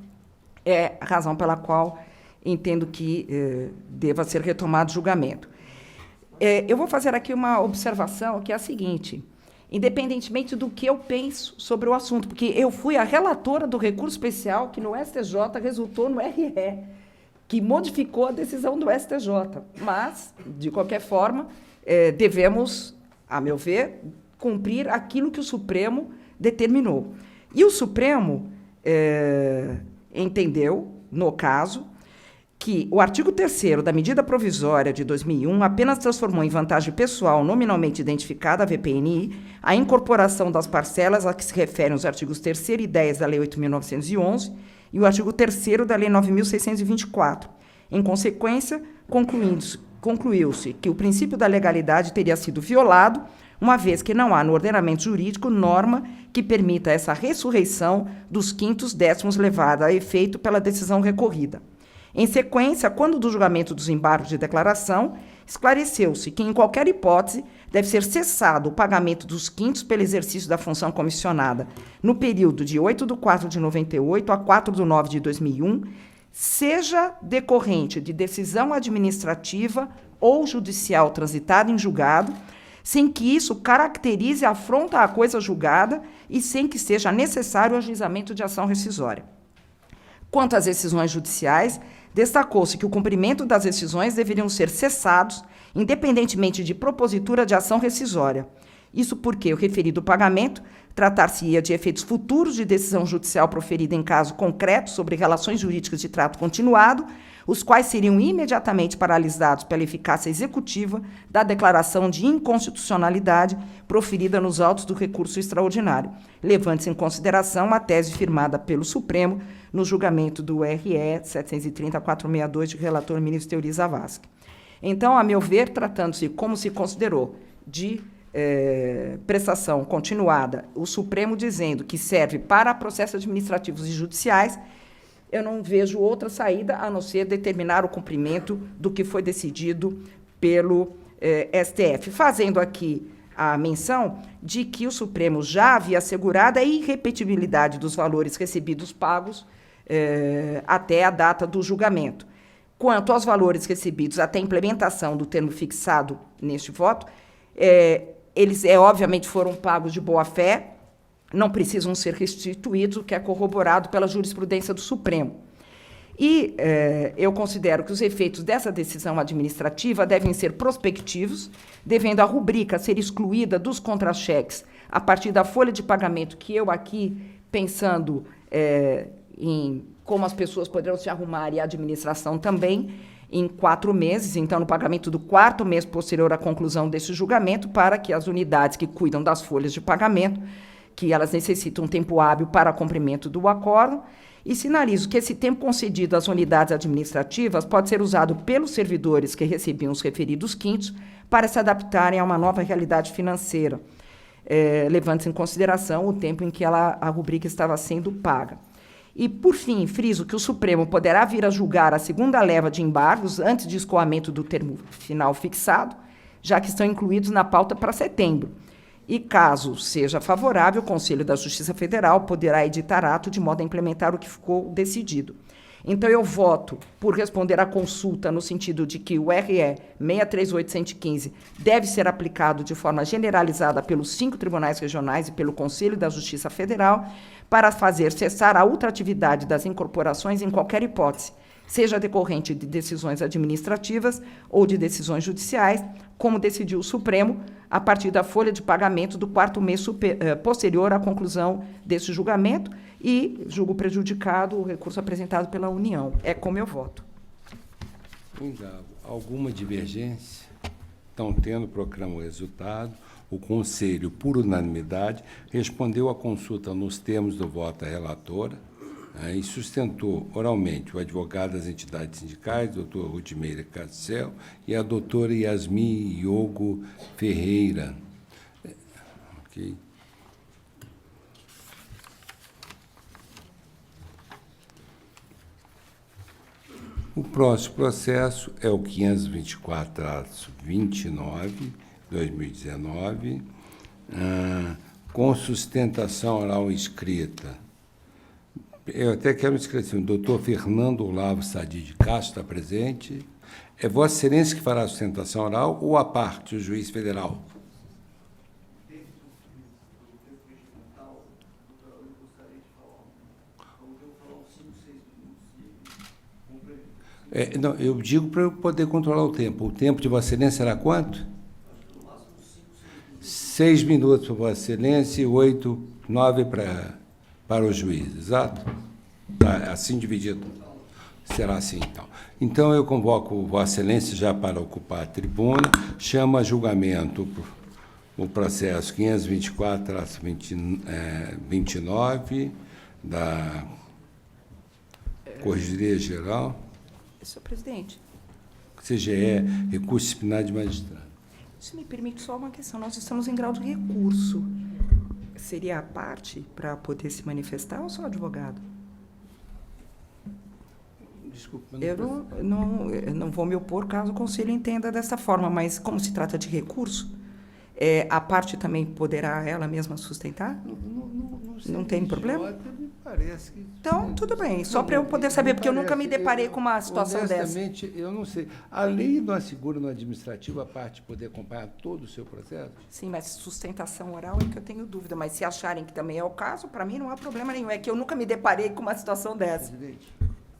é a razão pela qual entendo que deva ser retomado o julgamento. Eu vou fazer aqui uma observação, que é a seguinte: independentemente do que eu penso sobre o assunto, porque eu fui a relatora do recurso especial que no STJ resultou no RE, que modificou a decisão do STJ. Mas, de qualquer forma, devemos, a meu ver, cumprir aquilo que o Supremo determinou. E o Supremo entendeu, no caso, que o artigo 3º da medida provisória de 2001 apenas transformou em vantagem pessoal nominalmente identificada, a VPNI, a incorporação das parcelas a que se referem os artigos 3º e 10 da Lei 8.911 e o artigo 3º da Lei 9.624. Em consequência, concluiu-se que o princípio da legalidade teria sido violado, uma vez que não há no ordenamento jurídico norma que permita essa ressurreição dos quintos décimos levada a efeito pela decisão recorrida. Em sequência, quando do julgamento dos embargos de declaração, esclareceu-se que, em qualquer hipótese, deve ser cessado o pagamento dos quintos pelo exercício da função comissionada no período de 8/4 de 98 a 4/9 de 2001, seja decorrente de decisão administrativa ou judicial transitada em julgado, sem que isso caracterize a afronta à coisa julgada e sem que seja necessário o ajuizamento de ação rescisória. Quanto às decisões judiciais, destacou-se que o cumprimento das decisões deveriam ser cessados, independentemente de propositura de ação rescisória. Isso porque o referido pagamento tratar-se-ia de efeitos futuros de decisão judicial proferida em caso concreto sobre relações jurídicas de trato continuado, os quais seriam imediatamente paralisados pela eficácia executiva da declaração de inconstitucionalidade proferida nos autos do recurso extraordinário, levando-se em consideração a tese firmada pelo Supremo no julgamento do RE 730-462, de relator ministro Teori Zavascki. Então, a meu ver, tratando-se, como se considerou, de prestação continuada, o Supremo dizendo que serve para processos administrativos e judiciais, eu não vejo outra saída a não ser determinar o cumprimento do que foi decidido pelo STF, fazendo aqui a menção de que o Supremo já havia assegurado a irrepetibilidade dos valores recebidos pagos até a data do julgamento. Quanto aos valores recebidos até a implementação do termo fixado neste voto, eles, obviamente, foram pagos de boa-fé, não precisam ser restituídos, o que é corroborado pela jurisprudência do Supremo. E eu considero que os efeitos dessa decisão administrativa devem ser prospectivos, devendo a rubrica ser excluída dos contra-cheques a partir da folha de pagamento que eu aqui, pensando em como as pessoas poderão se arrumar e a administração também, em 4 meses, então no pagamento do 4º mês posterior à conclusão desse julgamento, para que as unidades que cuidam das folhas de pagamento, que elas necessitam um tempo hábil para cumprimento do acordo, e sinalizo que esse tempo concedido às unidades administrativas pode ser usado pelos servidores que recebiam os referidos quintos para se adaptarem a uma nova realidade financeira, levando-se em consideração o tempo em que a rubrica estava sendo paga. E, por fim, friso que o Supremo poderá vir a julgar a segunda leva de embargos antes de escoamento do termo final fixado, já que estão incluídos na pauta para setembro. E, caso seja favorável, o Conselho da Justiça Federal poderá editar ato de modo a implementar o que ficou decidido. Então, eu voto por responder à consulta no sentido de que o RE 638-115 deve ser aplicado de forma generalizada pelos 5 tribunais regionais e pelo Conselho da Justiça Federal para fazer cessar a ultratividade das incorporações em qualquer hipótese, seja decorrente de decisões administrativas ou de decisões judiciais, como decidiu o Supremo, a partir da folha de pagamento do 4º mês posterior à conclusão desse julgamento, e julgo prejudicado o recurso apresentado pela União. É como eu voto. Alguma divergência? Estão tendo, proclamo o resultado. O Conselho, por unanimidade, respondeu à consulta nos termos do voto da relatora, e sustentou oralmente o advogado das entidades sindicais, doutor Rudimeira Cassel, e a doutora Yasmin Iogo Ferreira. Ok. O próximo processo é o 524-29, 2019, com sustentação oral escrita Eu até quero me esclarecer. O doutor Fernando Olavo Sadi de Castro está presente. É Vossa Excelência que fará a sustentação oral ou a parte, o juiz federal? Não, eu digo para eu poder controlar o tempo. O tempo de Vossa Excelência será quanto? 6 minutos para Vossa Excelência e 8, 9 para o juiz, exato? Tá, assim dividido. Será assim, então. Então, eu convoco Vossa Excelência já para ocupar a tribuna, chamo a julgamento o processo 524-29 da Corregedoria Geral, Senhor presidente, CGE, recurso disciplinar de magistrado. se me permite só uma questão. Nós estamos em grau de recurso. Seria a parte para poder se manifestar ou só o advogado? Desculpa, Eu não vou me opor caso o conselho entenda dessa forma, mas como se trata de recurso, a parte também poderá ela mesma sustentar? Não tem problema? Me parece que... Então, tudo bem. Só para eu poder saber, porque eu nunca me deparei com uma situação dessa. Honestamente, eu não sei. A lei não assegura no administrativo a parte poder acompanhar todo o seu processo? Sim, mas sustentação oral é que eu tenho dúvida. Mas se acharem que também é o caso, para mim não há problema nenhum. É que eu nunca me deparei com uma situação dessa. Presidente,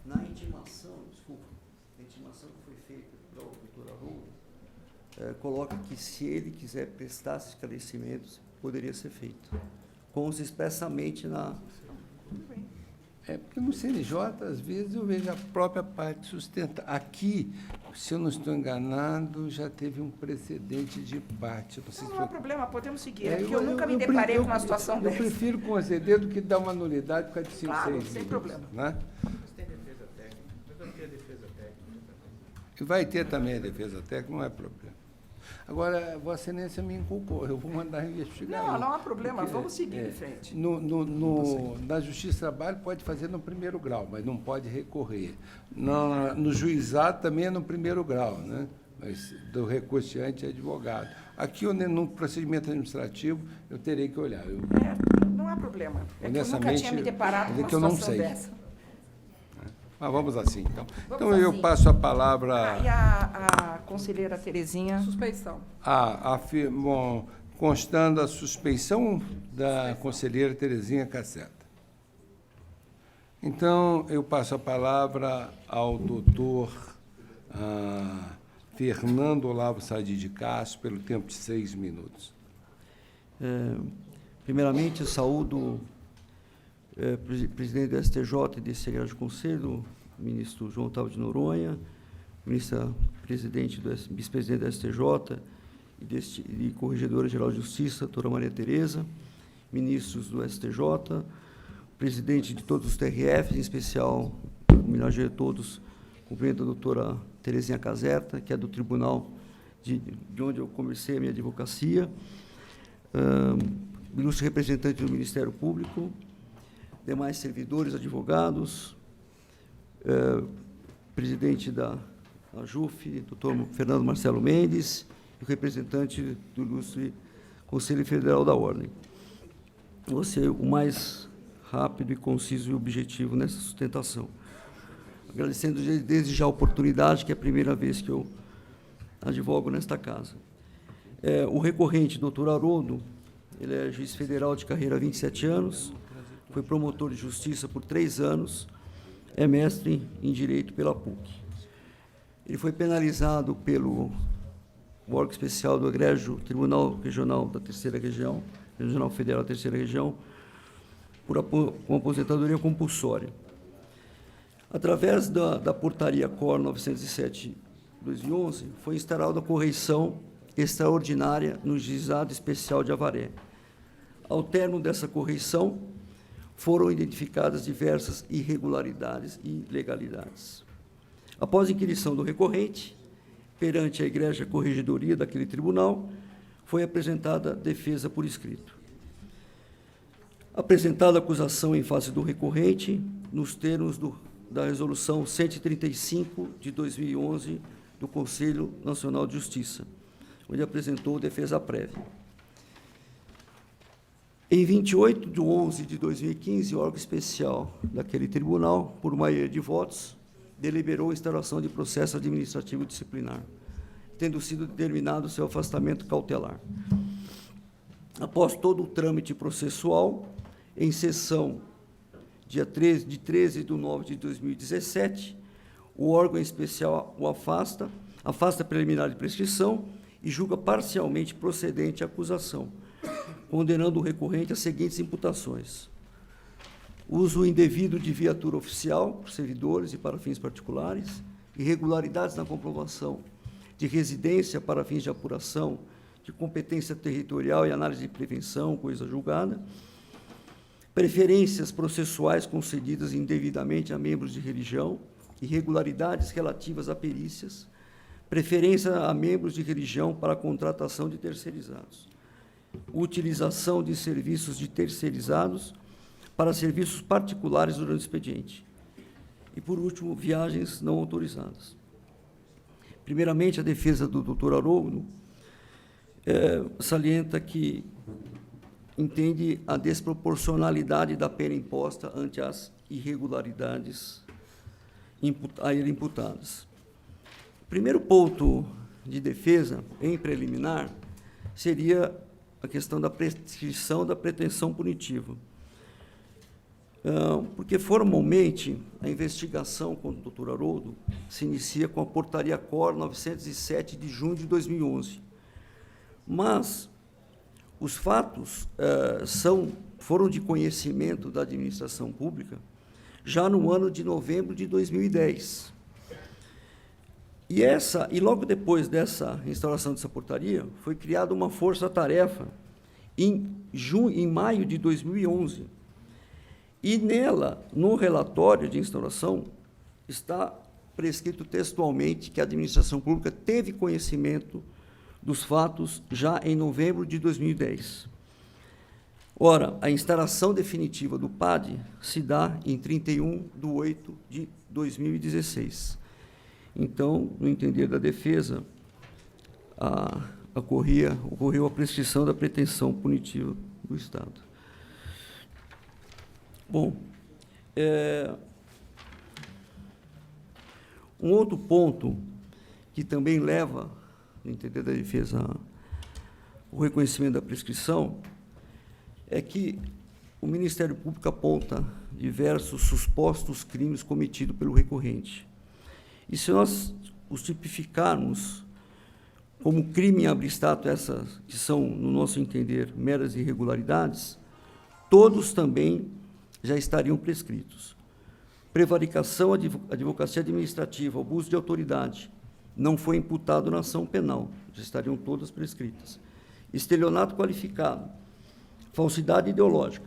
na intimação, desculpa, a intimação que foi feita para o doutor Haroldo, coloca que se ele quiser prestar esclarecimentos, poderia ser feito. Consta expressamente na... Porque no CNJ, às vezes, eu vejo a própria parte sustenta. Aqui, se eu não estou enganado, já teve um precedente de parte. Não sei se Não há problema, podemos seguir. É, É porque eu nunca me deparei com uma situação eu dessa. prefiro conceder do que dar uma nulidade por causa de 5, Claro, 6 sem problema. Né? E vai ter também a defesa técnica, não é problema. Agora, Vossa Excelência me inculpou, eu vou mandar investigar. Não, isso. não há problema, Porque, vamos seguir em frente. Na Justiça do Trabalho pode fazer no primeiro grau, mas não pode recorrer. No juizado também é no primeiro grau, né? Mas do recursante é advogado. Aqui, no procedimento administrativo, eu terei que olhar. Não há problema. É que eu nunca Honestamente, tinha me deparado com é uma que eu não situação sei. dessa. Mas vamos assim, então. Vamos Então, eu assim. passo a palavra... E a conselheira Terezinha? Suspeição. Bom, constando a suspeição da conselheira Terezinha Caceta. Então, eu passo a palavra ao doutor Fernando Olavo Sadi de Castro, pelo tempo de 6 minutos. Primeiramente, eu saúdo presidente do STJ e desse secretário de conselho, o ministro João Otávio de Noronha, vice-presidente do STJ e corregedora-geral de Justiça, doutora Maria Tereza, ministros do STJ, presidente de todos os TRFs, em especial, homenageio a todos, cumprimento a doutora Terezinha Caserta, que é do tribunal de onde eu comecei a minha advocacia, ilustre representante do Ministério Público, demais servidores, advogados, presidente da JUF, doutor Fernando Marcelo Mendes, e o representante do ilustre Conselho Federal da Ordem. Vou ser o mais rápido e conciso e objetivo nessa sustentação. Agradecendo desde já a oportunidade, que é a primeira vez que eu advogo nesta casa. O recorrente, doutor Haroldo, ele é juiz federal de carreira há 27 anos, foi promotor de justiça por 3 anos, é mestre em Direito pela PUC. Ele foi penalizado pelo órgão especial do Egrégio Tribunal Regional da Terceira Região, Regional Federal da Terceira Região, com aposentadoria compulsória. Através da portaria COR 907/2011, foi instaurada a correição extraordinária no Juizado Especial de Avaré. Ao término dessa correição, foram identificadas diversas irregularidades e ilegalidades. Após a inquirição do recorrente, perante a Egrégia Corregedoria daquele tribunal, foi apresentada defesa por escrito. Apresentada a acusação em face do recorrente, nos termos da Resolução 135 de 2011 do Conselho Nacional de Justiça, onde apresentou defesa prévia. Em 28 de 11 de 2015, o órgão especial daquele tribunal, por maioria de votos, deliberou a instauração de processo administrativo disciplinar, tendo sido determinado seu afastamento cautelar. Após todo o trâmite processual, em sessão de 13 de 9 de 2017, o órgão especial o afasta a preliminar de prescrição e julga parcialmente procedente a acusação, condenando o recorrente às seguintes imputações: uso indevido de viatura oficial por servidores e para fins particulares, irregularidades na comprovação de residência para fins de apuração de competência territorial e análise de prevenção, coisa julgada, preferências processuais concedidas indevidamente a membros de religião, irregularidades relativas a perícias, preferência a membros de religião para a contratação de terceirizados, utilização de serviços de terceirizados para serviços particulares durante o expediente. E, por último, viagens não autorizadas. Primeiramente, a defesa do Dr. Haroldo salienta que entende a desproporcionalidade da pena imposta ante as irregularidades a ele imputadas. O primeiro ponto de defesa, em preliminar, seria a questão da prescrição da pretensão punitiva. Porque, formalmente, a investigação contra o Dr. Haroldo se inicia com a Portaria COR 907 de junho de 2011. Mas os fatos foram de conhecimento da administração pública já no ano de novembro de 2010. E logo depois dessa instauração dessa portaria, foi criada uma força-tarefa em maio de 2011. E nela, no relatório de instauração, está prescrito textualmente que a administração pública teve conhecimento dos fatos já em novembro de 2010. Ora, a instauração definitiva do PAD se dá em 31 de 8 de 2016. Então, no entender da defesa, ocorreu a prescrição da pretensão punitiva do Estado. Bom, um outro ponto que também leva, no entender da defesa, o reconhecimento da prescrição, é que o Ministério Público aponta diversos supostos crimes cometidos pelo recorrente. E se nós os tipificarmos como crime abstrato, essas que são, no nosso entender, meras irregularidades, todos também já estariam prescritos. Prevaricação, advocacia administrativa, abuso de autoridade, não foi imputado na ação penal, já estariam todas prescritas. Estelionato qualificado, falsidade ideológica,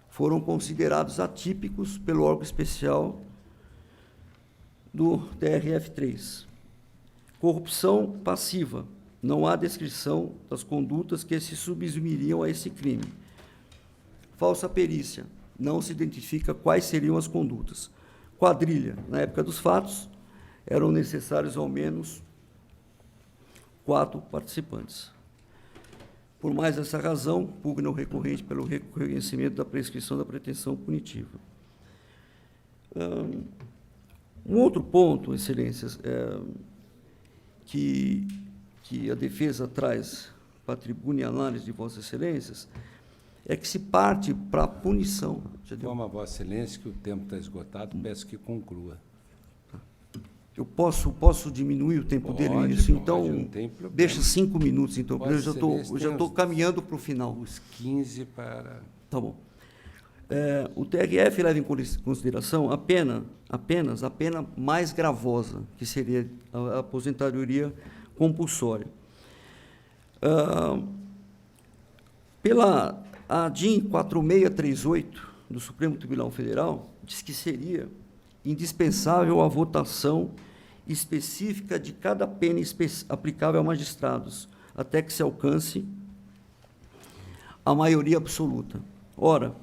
foram considerados atípicos pelo órgão especial do TRF3. Corrupção passiva, não há descrição das condutas que se subsumiriam a esse crime. Falsa perícia, não se identifica quais seriam as condutas. Quadrilha, na época dos fatos, eram necessários ao menos 4 participantes. Por mais essa razão, pugna o recorrente pelo reconhecimento da prescrição da pretensão punitiva. Um outro ponto, Excelências, que a defesa traz para a tribuna e análise de Vossas Excelências, é que se parte para a punição. Toma, Vossa Excelência, que o tempo está esgotado, peço que conclua. Eu posso diminuir o tempo dele nisso? Então, não tem problema. deixa 5 minutos, então, porque eu já estou tem caminhando para o final. Os 15 para... Tá bom. O TRF leva em consideração apenas a pena mais gravosa, que seria a aposentadoria compulsória. A DIN 4638 do Supremo Tribunal Federal diz que seria indispensável a votação específica de cada pena aplicável a magistrados, até que se alcance a maioria absoluta. Ora,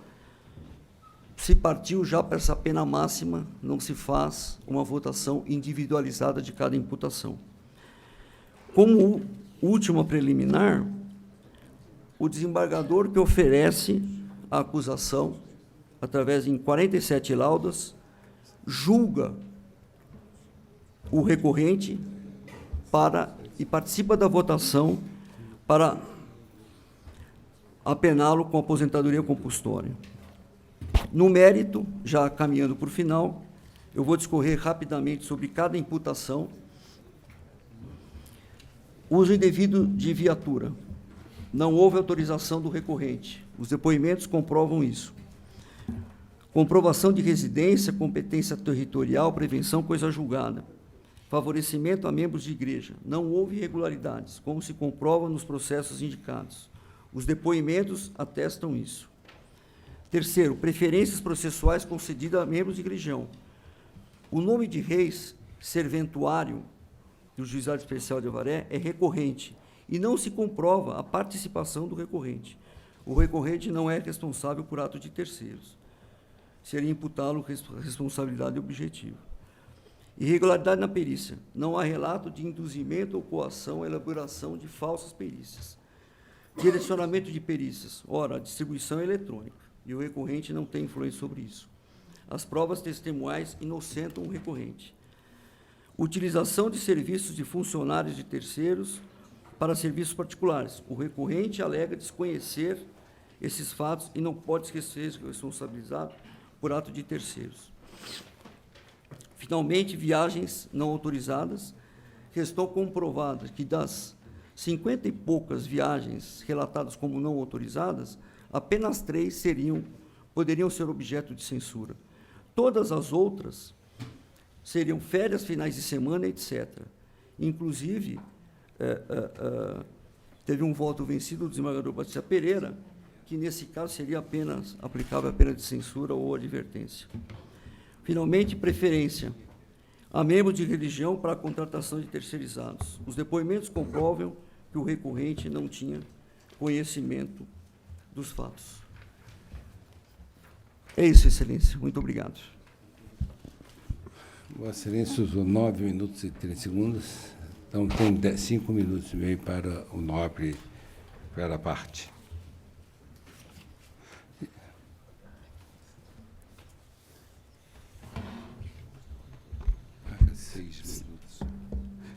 se partiu já para essa pena máxima, não se faz uma votação individualizada de cada imputação. Como última preliminar, o desembargador que oferece a acusação, através de 47 laudas, julga o recorrente e participa da votação para apená-lo com aposentadoria compulsória. No mérito, já caminhando para o final, eu vou discorrer rapidamente sobre cada imputação. Uso indevido de viatura. Não houve autorização do recorrente. Os depoimentos comprovam isso. Comprovação de residência, competência territorial, prevenção, coisa julgada. Favorecimento a membros de igreja. Não houve irregularidades, como se comprova nos processos indicados. Os depoimentos atestam isso. Terceiro, preferências processuais concedidas a membros de religião. O nome de Reis, serventuário do Juizado Especial de Avaré, é recorrente e não se comprova a participação do recorrente. O recorrente não é responsável por ato de terceiros. Seria imputá-lo responsabilidade objetiva. Irregularidade na perícia. Não há relato de induzimento ou coação à elaboração de falsas perícias. Direcionamento de perícias. Ora, a distribuição é eletrônica e o recorrente não tem influência sobre isso. As provas testemunhais inocentam o recorrente. Utilização de serviços de funcionários de terceiros para serviços particulares. O recorrente alega desconhecer esses fatos e não pode ser responsabilizado por ato de terceiros. Finalmente, viagens não autorizadas. Restou comprovado que das 50 e poucas viagens relatadas como não autorizadas, apenas 3 poderiam ser objeto de censura. Todas as outras seriam férias, finais de semana, etc. Inclusive, teve um voto vencido do desembargador Batista Pereira, que, nesse caso, seria apenas aplicável a pena de censura ou advertência. Finalmente, preferência a membros de religião para a contratação de terceirizados. Os depoimentos comprovam que o recorrente não tinha conhecimento dos fatos. É isso, Excelência. Muito obrigado. Vossa Excelência usou 9 minutos e 30 segundos, então tem 5 minutos e meio para o nobre, para a parte.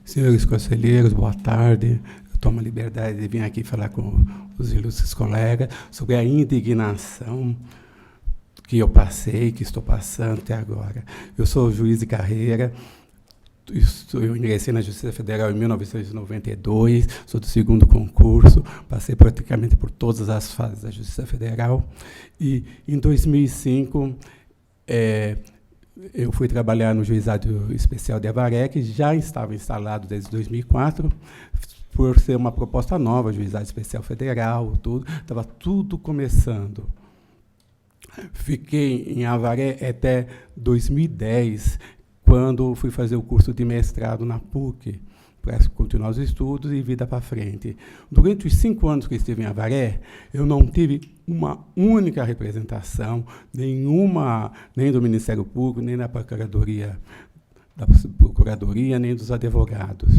Senhores conselheiros, boa tarde. Eu tomo a liberdade de vir aqui falar com os ilustres colegas sobre a indignação que eu passei, que estou passando até agora. Eu sou juiz de carreira, eu ingressei na Justiça Federal em 1992, sou do 2º concurso, passei praticamente por todas as fases da Justiça Federal, e em 2005 eu fui trabalhar no Juizado Especial de Avaré, que já estava instalado desde 2004, por ser uma proposta nova, Juizado Especial Federal, estava tudo começando. Fiquei em Avaré até 2010, quando fui fazer o curso de mestrado na PUC, para continuar os estudos e vida para frente. Durante os 5 anos que estive em Avaré, eu não tive uma única representação, nem do Ministério Público, nem da Procuradoria, nem dos advogados.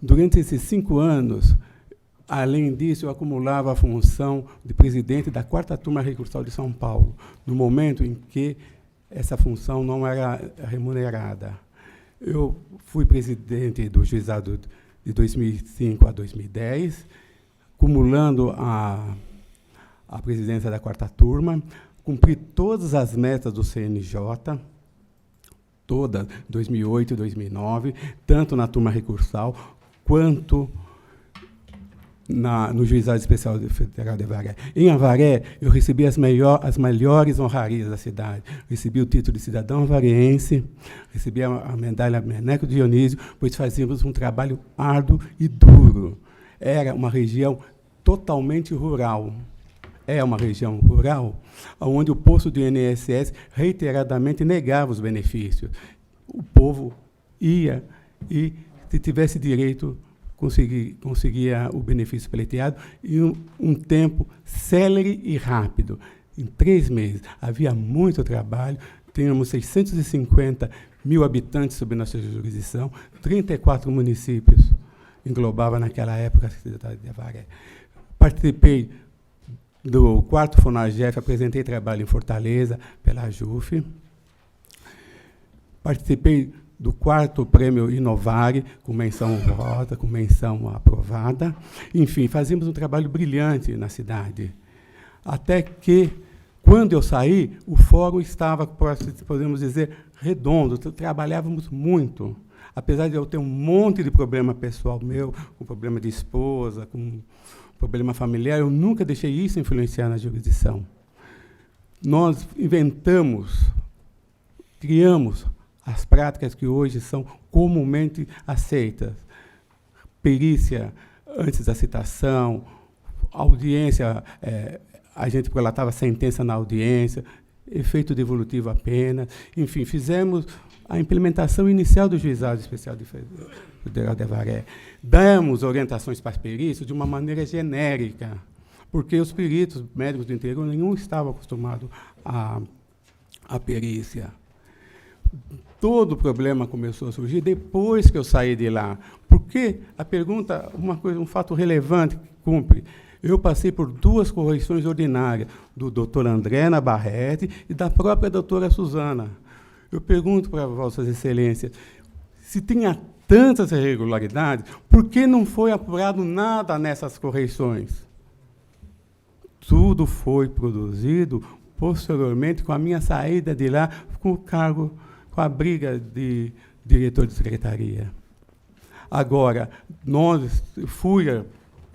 Durante esses 5 anos, além disso, eu acumulava a função de presidente da 4ª Turma Recursal de São Paulo, no momento em que essa função não era remunerada. Eu fui presidente do juizado de 2005 a 2010, acumulando a presidência da 4ª Turma, cumpri todas as metas do CNJ, todas, 2008 e 2009, tanto na Turma Recursal, quanto no Juizado Especial Federal de Avaré. Em Avaré, eu recebi as melhores honrarias da cidade. Recebi o título de cidadão avareense, recebi a medalha Meneco Dionísio, pois fazíamos um trabalho árduo e duro. Era uma região totalmente rural. É uma região rural, onde o posto do INSS reiteradamente negava os benefícios. O povo ia e, se tivesse direito, conseguia o benefício pleiteado em um tempo célere e rápido. Em 3 meses. Havia muito trabalho, tínhamos 650 mil habitantes sob nossa jurisdição, 34 municípios englobava naquela época a cidade de Avaré. Participei do 4º FONAGEF, apresentei trabalho em Fortaleza, pela JUF. Participei do 4º Prêmio Inovare, com menção honrosa, com menção aprovada. Enfim, fazíamos um trabalho brilhante na cidade. Até que, quando eu saí, o fórum estava, podemos dizer, redondo. Trabalhávamos muito. Apesar de eu ter um monte de problema pessoal meu, com problema de esposa, com problema familiar, eu nunca deixei isso influenciar na jurisdição. Nós inventamos, criamos as práticas que hoje são comumente aceitas. Perícia antes da citação, audiência, a gente relatava sentença na audiência, efeito devolutivo apenas. Enfim, fizemos a implementação inicial do Juizado Especial Federal de Avaré. Damos orientações para as perícias de uma maneira genérica, porque os peritos médicos do interior nenhum estavam acostumados à perícia. Todo o problema começou a surgir depois que eu saí de lá. Porque a pergunta, um fato relevante que cumpre. Eu passei por 2 correições ordinárias, do doutor André Navarrete e da própria doutora Suzana. Eu pergunto para Vossas Excelências, se tinha tantas irregularidades, por que não foi apurado nada nessas correições? Tudo foi produzido posteriormente, com a minha saída de lá, com o cargo, com a briga de diretor de secretaria. Agora, fui a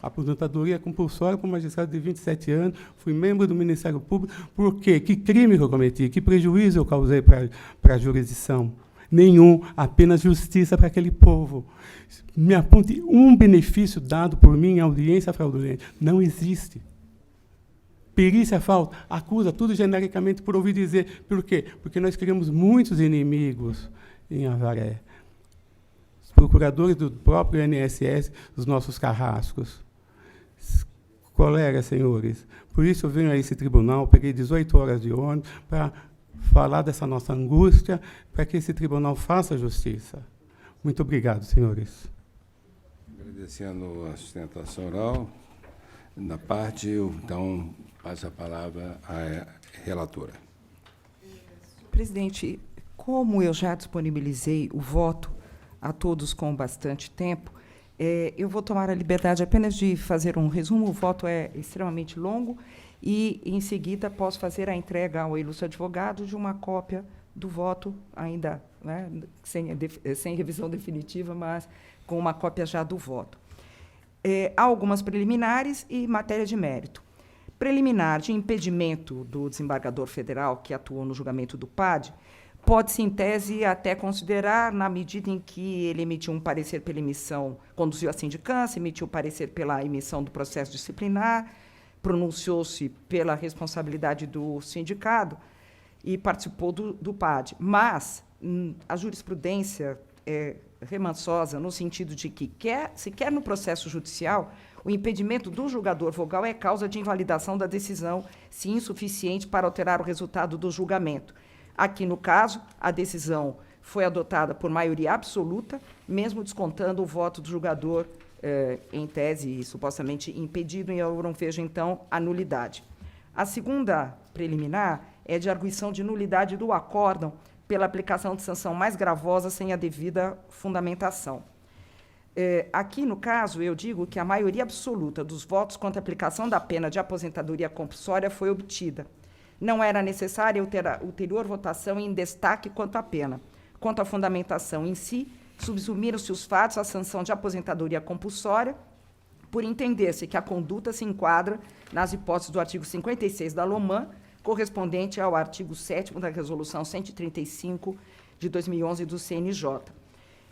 aposentadoria compulsória para um magistrado de 27 anos, fui membro do Ministério Público. Por quê? Que crime que eu cometi? Que prejuízo eu causei para a jurisdição? Nenhum, apenas justiça para aquele povo. Me aponte um benefício dado por mim em audiência fraudulenta. Não existe. Perícia falta, acusa tudo genericamente por ouvir dizer. Por quê? Porque nós criamos muitos inimigos em Avaré. Os procuradores do próprio INSS, os nossos carrascos. Colegas, senhores, por isso eu venho a esse tribunal, peguei 18 horas de ônibus para falar dessa nossa angústia, para que esse tribunal faça justiça. Muito obrigado, senhores. Agradecendo a sustentação oral, da parte, eu, então, passo a palavra à relatora. Presidente, como eu já disponibilizei o voto a todos com bastante tempo, eu vou tomar a liberdade apenas de fazer um resumo. O voto é extremamente longo e, em seguida, posso fazer a entrega ao ilustre advogado de uma cópia do voto, ainda, né, sem revisão definitiva, mas com uma cópia já do voto. Há algumas preliminares e matéria de mérito. Preliminar de impedimento do desembargador federal que atuou no julgamento do PAD, pode-se, em tese, até considerar, na medida em que ele emitiu um parecer pela emissão, conduziu a sindicância, emitiu parecer pela emissão do processo disciplinar, pronunciou-se pela responsabilidade do sindicado e participou do PAD. Mas a jurisprudência é remansosa no sentido de que, se quer no processo judicial, o impedimento do julgador vogal é causa de invalidação da decisão, se insuficiente para alterar o resultado do julgamento. Aqui, no caso, a decisão foi adotada por maioria absoluta, mesmo descontando o voto do julgador, em tese, supostamente impedido, e eu não vejo, então, a nulidade. A segunda preliminar é de arguição de nulidade do acórdão pela aplicação de sanção mais gravosa sem a devida fundamentação. Aqui, no caso, eu digo que a maioria absoluta dos votos contra a aplicação da pena de aposentadoria compulsória foi obtida. Não era necessária ulterior votação em destaque quanto à pena. Quanto à fundamentação em si, subsumiram-se os fatos à sanção de aposentadoria compulsória, por entender-se que a conduta se enquadra nas hipóteses do artigo 56 da LOMAN, correspondente ao artigo 7º da Resolução 135 de 2011 do CNJ.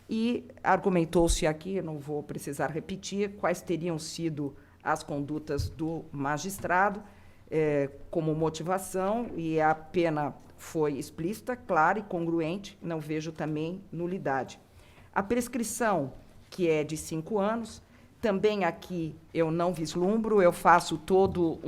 E argumentou-se aqui, eu não vou precisar repetir, quais teriam sido as condutas do magistrado, como motivação, e a pena foi explícita, clara e congruente, não vejo também nulidade. A prescrição, que é de 5 anos, também aqui eu não vislumbro, eu faço todo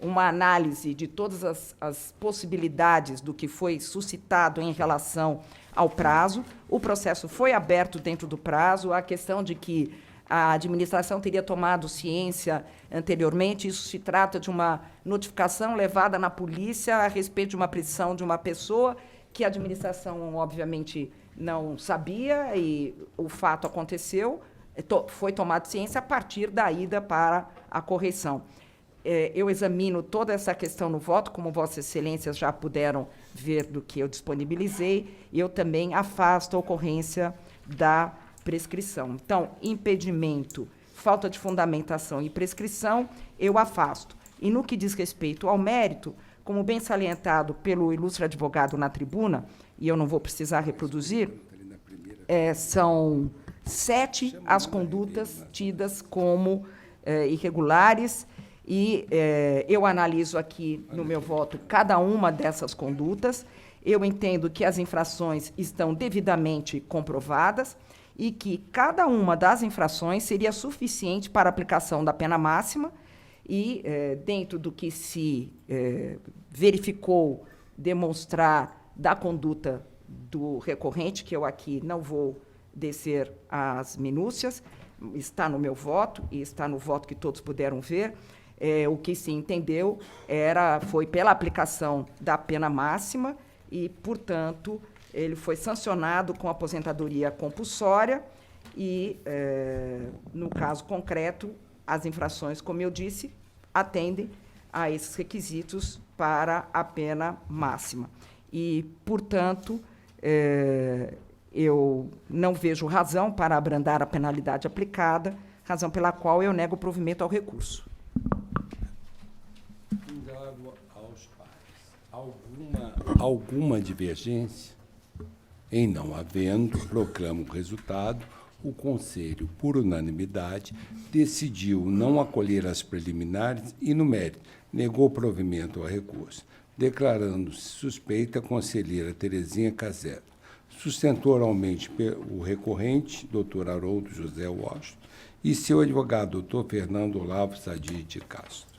uma análise de todas as possibilidades do que foi suscitado em relação ao prazo. O processo foi aberto dentro do prazo, a questão de que a administração teria tomado ciência anteriormente. Isso se trata de uma notificação levada na polícia a respeito de uma prisão de uma pessoa que a administração, obviamente, não sabia, e o fato aconteceu, foi tomado ciência a partir da ida para a correição. Eu examino toda essa questão no voto, como Vossas Excelências já puderam ver do que eu disponibilizei, e eu também afasto a ocorrência da prescrição. Então, impedimento, falta de fundamentação e prescrição, eu afasto. E no que diz respeito ao mérito, como bem salientado pelo ilustre advogado na tribuna, e eu não vou precisar reproduzir, são 7 as condutas tidas como irregulares, e eu analiso aqui no meu voto cada uma dessas condutas. Eu entendo que as infrações estão devidamente comprovadas e que cada uma das infrações seria suficiente para a aplicação da pena máxima e, dentro do que se verificou demonstrar da conduta do recorrente, que eu aqui não vou descer às minúcias, está no meu voto e está no voto que todos puderam ver. O que se entendeu foi pela aplicação da pena máxima e, portanto, ele foi sancionado com aposentadoria compulsória e, no caso concreto, as infrações, como eu disse, atendem a esses requisitos para a pena máxima. E, portanto, eu não vejo razão para abrandar a penalidade aplicada, razão pela qual eu nego o provimento ao recurso. Aos pares. Alguma divergência? Em não havendo, proclamo o resultado. O Conselho, por unanimidade, decidiu não acolher as preliminares e, no mérito, negou provimento ao recurso, declarando-se suspeita a conselheira Terezinha Casero. Sustentou oralmente o recorrente, doutor Haroldo José Washington, e seu advogado, doutor Fernando Olavo Sadir de Castro.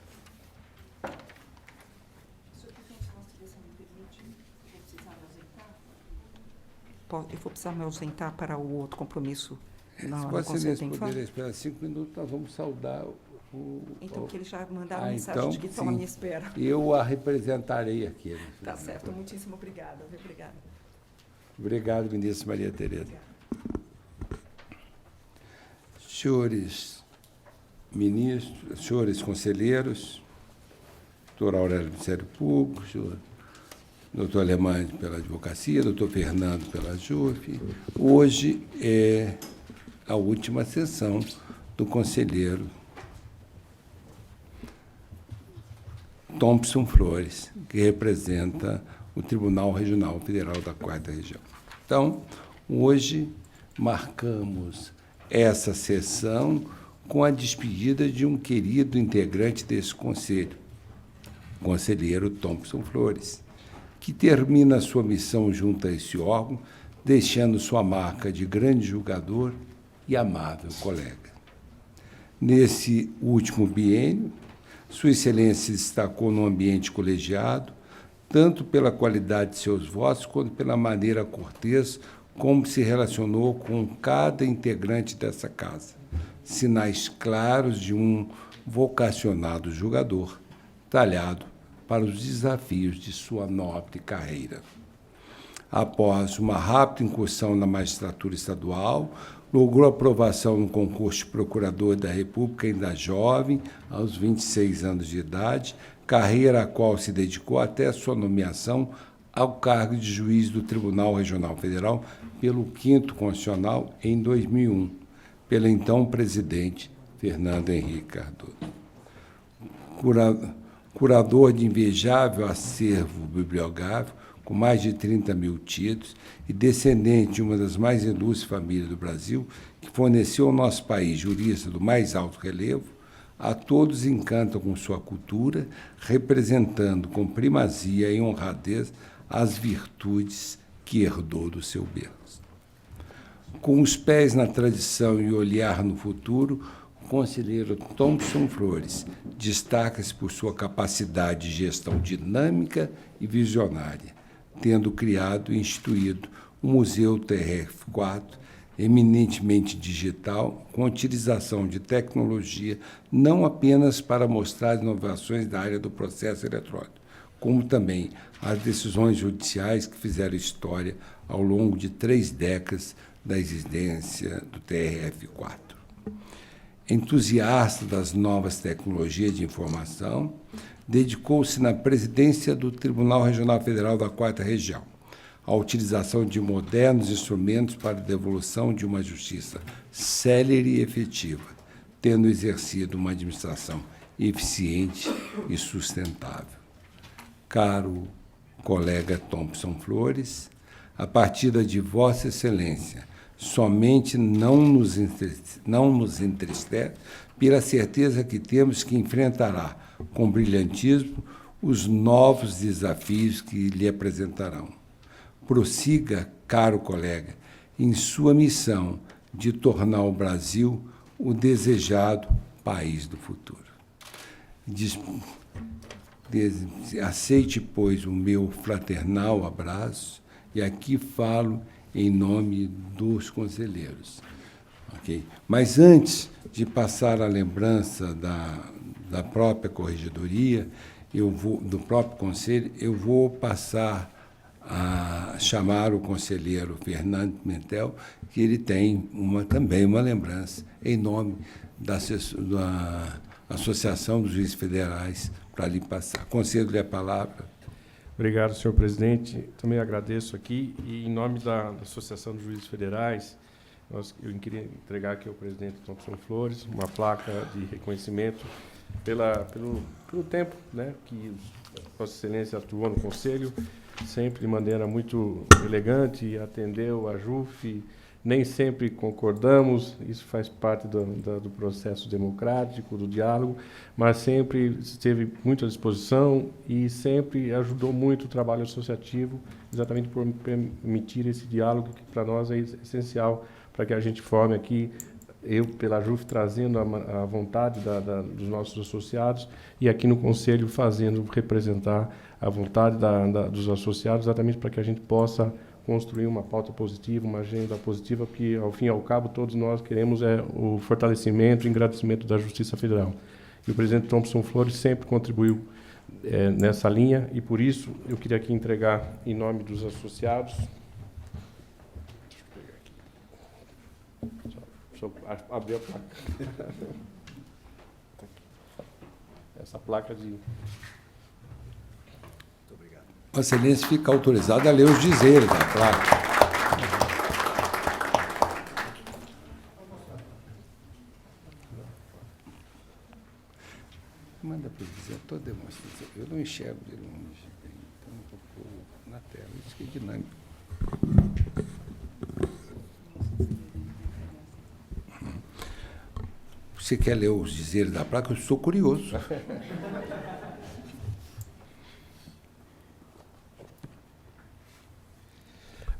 Eu vou precisar me ausentar para o outro compromisso. Se vocês puderem esperar 5 minutos, nós vamos saudar Então, porque eles já mandaram mensagem então, de que estão à minha espera. Eu a representarei aqui. Né? Tá certo, muitíssimo obrigada. Obrigada. Obrigado, ministra Maria Tereza. Senhores ministros, senhores conselheiros, doutor Aurélio do Ministério Público, senhor doutor Alemã pela advocacia, doutor Fernando pela JUF. Hoje é a última sessão do conselheiro Thompson Flores, que representa o Tribunal Regional Federal da 4ª Região. Então, hoje marcamos essa sessão com a despedida de um querido integrante desse conselho, o conselheiro Thompson Flores, que termina a sua missão junto a esse órgão, deixando sua marca de grande julgador e amável colega. Nesse último biênio, Sua Excelência se destacou no ambiente colegiado, tanto pela qualidade de seus votos, quanto pela maneira cortês como se relacionou com cada integrante dessa casa. Sinais claros de um vocacionado julgador, talhado para os desafios de sua nobre carreira. Após uma rápida incursão na magistratura estadual, logrou aprovação no concurso de procurador da República ainda jovem, aos 26 anos de idade, carreira à qual se dedicou até a sua nomeação ao cargo de juiz do Tribunal Regional Federal pelo 5º Constitucional em 2001, pelo então presidente Fernando Henrique Cardoso. Curador de invejável acervo bibliográfico, com mais de 30 mil títulos, e descendente de uma das mais ilustres famílias do Brasil, que forneceu ao nosso país juristas do mais alto relevo, a todos encantam com sua cultura, representando com primazia e honradez as virtudes que herdou do seu berço. Com os pés na tradição e olhar no futuro, o conselheiro Thompson Flores destaca-se por sua capacidade de gestão dinâmica e visionária, tendo criado e instituído o Museu TRF4, eminentemente digital, com a utilização de tecnologia não apenas para mostrar inovações da área do processo eletrônico, como também as decisões judiciais que fizeram história ao longo de 3 décadas da existência do TRF4. Entusiasta das novas tecnologias de informação, dedicou-se na presidência do Tribunal Regional Federal da 4ª Região à utilização de modernos instrumentos para a devolução de uma justiça célere e efetiva, tendo exercido uma administração eficiente e sustentável. Caro colega Thompson Flores, a partida de Vossa Excelência somente não nos entristece pela certeza que temos que enfrentará com brilhantismo os novos desafios que lhe apresentarão. Prossiga, caro colega, em sua missão de tornar o Brasil o desejado país do futuro. Aceite, pois, o meu fraternal abraço, e aqui falo em nome dos conselheiros. Okay? Mas antes de passar a lembrança da própria corregedoria, do próprio conselho, eu vou passar a chamar o conselheiro Fernando Pimentel, que ele tem também uma lembrança em nome da Associação dos Juízes Federais para lhe passar. Concedo-lhe a palavra. Obrigado, senhor presidente. Também agradeço aqui, e em nome da Associação dos Juízes Federais, eu queria entregar aqui ao presidente Thompson Flores uma placa de reconhecimento pelo tempo, né, que Vossa Excelência atuou no Conselho, sempre de maneira muito elegante, atendeu a JUF, nem sempre concordamos, isso faz parte do processo democrático, do diálogo, mas sempre esteve muito à disposição e sempre ajudou muito o trabalho associativo, exatamente por permitir esse diálogo que para nós é essencial para que a gente forme aqui, eu pela JUF trazendo a vontade dos nossos associados e aqui no Conselho fazendo representar a vontade dos associados, exatamente para que a gente possa construir uma pauta positiva, uma agenda positiva, porque, ao fim e ao cabo, todos nós queremos o fortalecimento e engrandecimento da Justiça Federal. E o presidente Thompson Flores sempre contribuiu nessa linha, e, por isso, eu queria aqui entregar, em nome dos associados... Deixa eu pegar aqui. Deixa eu abrir a placa. Essa placa de... Vossa Excelência fica autorizado a ler os dizeres da placa. Manda para dizer, estou demonstrando. Eu não enxergo de longe, então eu vou pôr na tela. Isso que é dinâmico. Você quer ler os dizeres da placa? Eu sou curioso.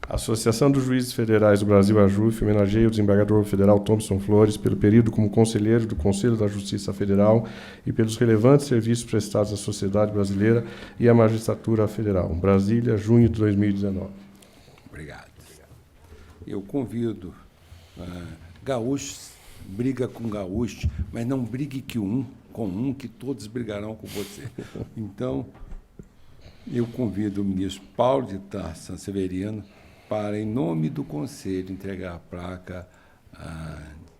A Associação dos Juízes Federais do Brasil, a JUF, homenageia o desembargador federal Thompson Flores pelo período como conselheiro do Conselho da Justiça Federal e pelos relevantes serviços prestados à sociedade brasileira e à magistratura federal. Brasília, junho de 2019. Obrigado. Eu convido gaúchos, briga com gaúcho, mas não brigue com um, que todos brigarão com você. Então, eu convido o ministro Paulo de Tarso Sanseverino para, em nome do Conselho, entregar a placa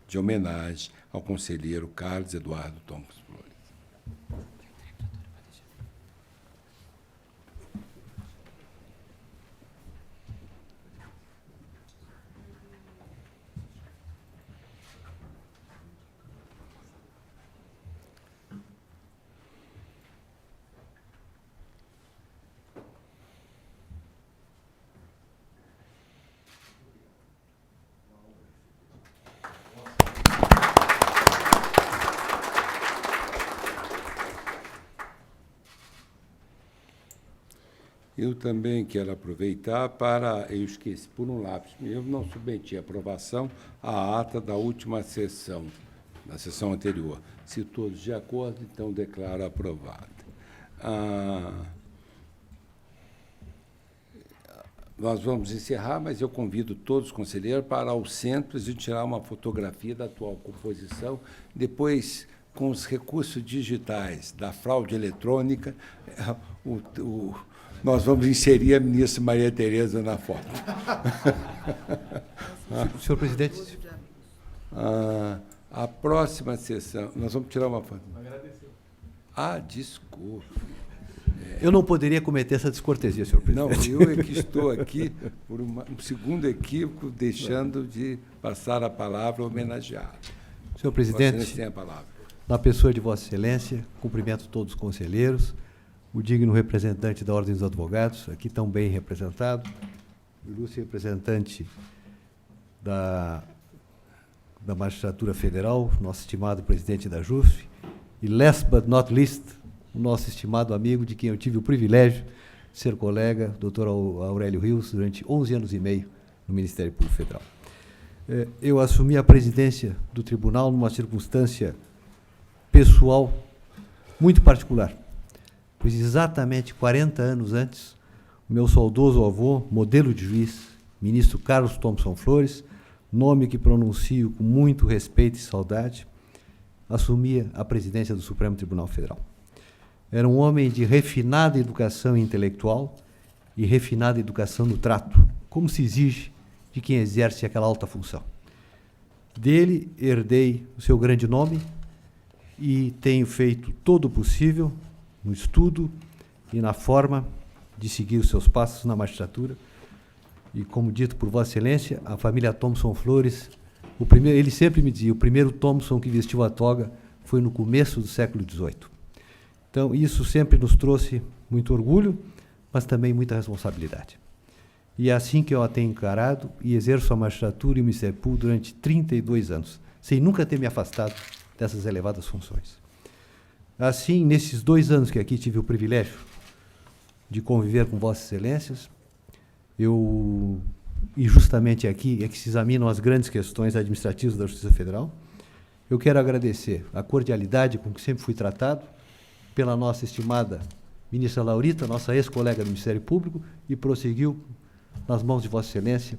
de homenagem ao conselheiro Carlos Eduardo Thompson Flores. Eu também quero aproveitar para... Eu esqueci, por um lápis, eu não submeti à aprovação a ata da última sessão, da sessão anterior. Se todos de acordo, então declaro aprovada. nós vamos encerrar, mas eu convido todos os conselheiros para ao centro a gente tirar uma fotografia da atual composição. Depois, com os recursos digitais da fraude eletrônica, nós vamos inserir a ministra Maria Tereza na foto. Senhor presidente. A próxima sessão, nós vamos tirar uma foto. Desculpa. Eu não poderia cometer essa descortesia, senhor presidente. Não, eu é que estou aqui por um segundo equívoco, deixando de passar a palavra ao homenageado. Senhor presidente, Vossa Excelência tem a palavra. Na pessoa de Vossa Excelência, cumprimento todos os conselheiros, o digno representante da Ordem dos Advogados, aqui tão bem representado, o ilustre representante da Magistratura Federal, nosso estimado presidente da JUF, e last but not least, o nosso estimado amigo, de quem eu tive o privilégio de ser colega, doutor Aurélio Rios, durante 11 anos e meio no Ministério Público Federal. Eu assumi a presidência do tribunal numa circunstância pessoal muito particular, pois exatamente 40 anos antes, o meu saudoso avô, modelo de juiz, ministro Carlos Thompson Flores, nome que pronuncio com muito respeito e saudade, assumia a presidência do Supremo Tribunal Federal. Era um homem de refinada educação intelectual e refinada educação no trato, como se exige de quem exerce aquela alta função. Dele herdei o seu grande nome e tenho feito todo o possível no estudo e na forma de seguir os seus passos na magistratura. E, como dito por Vossa Excelência, a família Thompson Flores, ele sempre me dizia, o primeiro Thompson que vestiu a toga foi no começo do século XVIII. Então, isso sempre nos trouxe muito orgulho, mas também muita responsabilidade. E é assim que eu a tenho encarado e exerço a magistratura e o Ministério Público durante 32 anos, sem nunca ter me afastado dessas elevadas funções. Assim, nesses 2 anos que aqui tive o privilégio de conviver com Vossas Excelências, e justamente aqui é que se examinam as grandes questões administrativas da Justiça Federal, eu quero agradecer a cordialidade com que sempre fui tratado pela nossa estimada ministra Laurita, nossa ex-colega do Ministério Público, e prosseguiu nas mãos de Vossa Excelência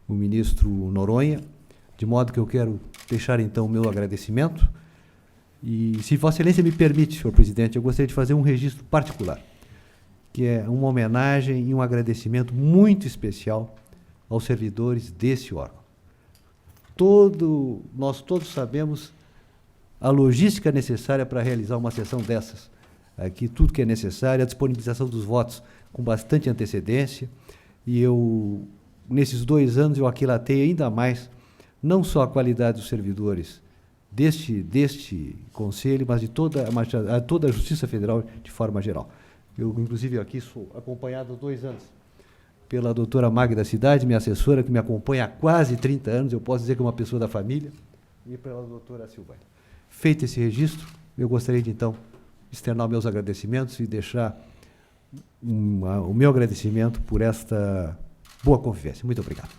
o ministro Noronha, de modo que eu quero deixar, então, o meu agradecimento. E, se Vossa Excelência me permite, senhor presidente, eu gostaria de fazer um registro particular, que é uma homenagem e um agradecimento muito especial aos servidores desse órgão. Nós todos sabemos a logística necessária para realizar uma sessão dessas. Aqui tudo que é necessário, a disponibilização dos votos com bastante antecedência, e nesses 2 anos, eu aquilatei ainda mais, não só a qualidade dos servidores deste Conselho, mas de toda a Justiça Federal de forma geral. Eu, inclusive, aqui sou acompanhado há 2 anos pela doutora Magda Cidade, minha assessora, que me acompanha há quase 30 anos, eu posso dizer que é uma pessoa da família, e pela doutora Silvânia. Feito esse registro, eu gostaria de, então, externar meus agradecimentos e deixar o meu agradecimento por esta boa convivência. Muito obrigado.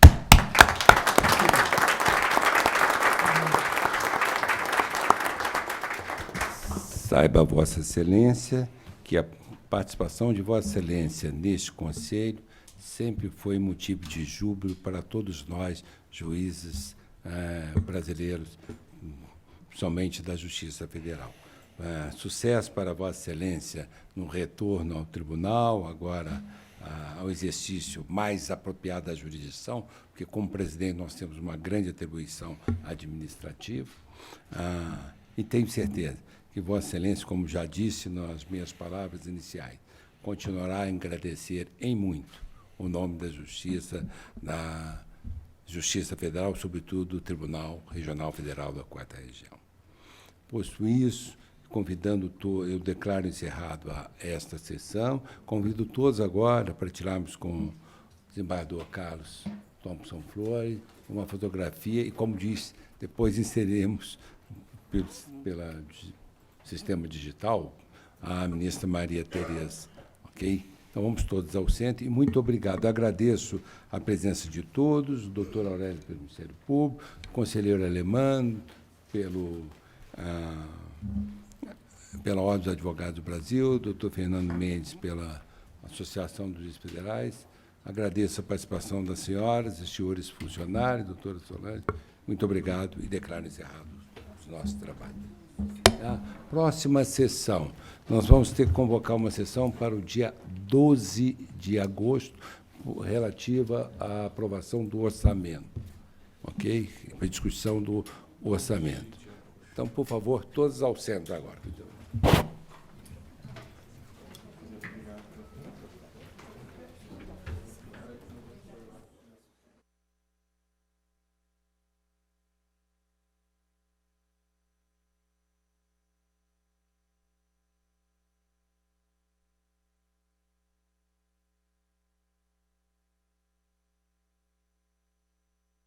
Saiba, Vossa Excelência, que a participação de Vossa Excelência neste Conselho sempre foi motivo de júbilo para todos nós, juízes brasileiros, somente da Justiça Federal. Sucesso para Vossa Excelência no retorno ao tribunal, agora ao exercício mais apropriado da jurisdição, porque, como presidente, nós temos uma grande atribuição administrativa, e tenho certeza que Vossa Excelência, como já disse nas minhas palavras iniciais, continuará a agradecer em muito o nome da Justiça Federal, sobretudo do Tribunal Regional Federal da 4ª Região. Posto isso, eu declaro encerrado esta sessão, convido todos agora para tirarmos com o desembargador Carlos Thompson Flores uma fotografia e, como disse, depois inseriremos pelo sistema digital a ministra Maria Tereza, ok? Então, vamos todos ao centro e muito obrigado. Agradeço a presença de todos, o doutor Aurélio pelo Ministério Público, o conselheiro Alemão, pela Ordem dos Advogados do Brasil, o doutor Fernando Mendes pela Associação dos Juízes Federais, Agradeço a participação das senhoras e senhores funcionários, doutora Solange. Muito obrigado e declaro encerrado o nosso trabalho. A próxima sessão, nós vamos ter que convocar uma sessão para o dia 12 de agosto, relativa à aprovação do orçamento, ok? Para discussão do orçamento. Então, por favor, todos ao centro agora.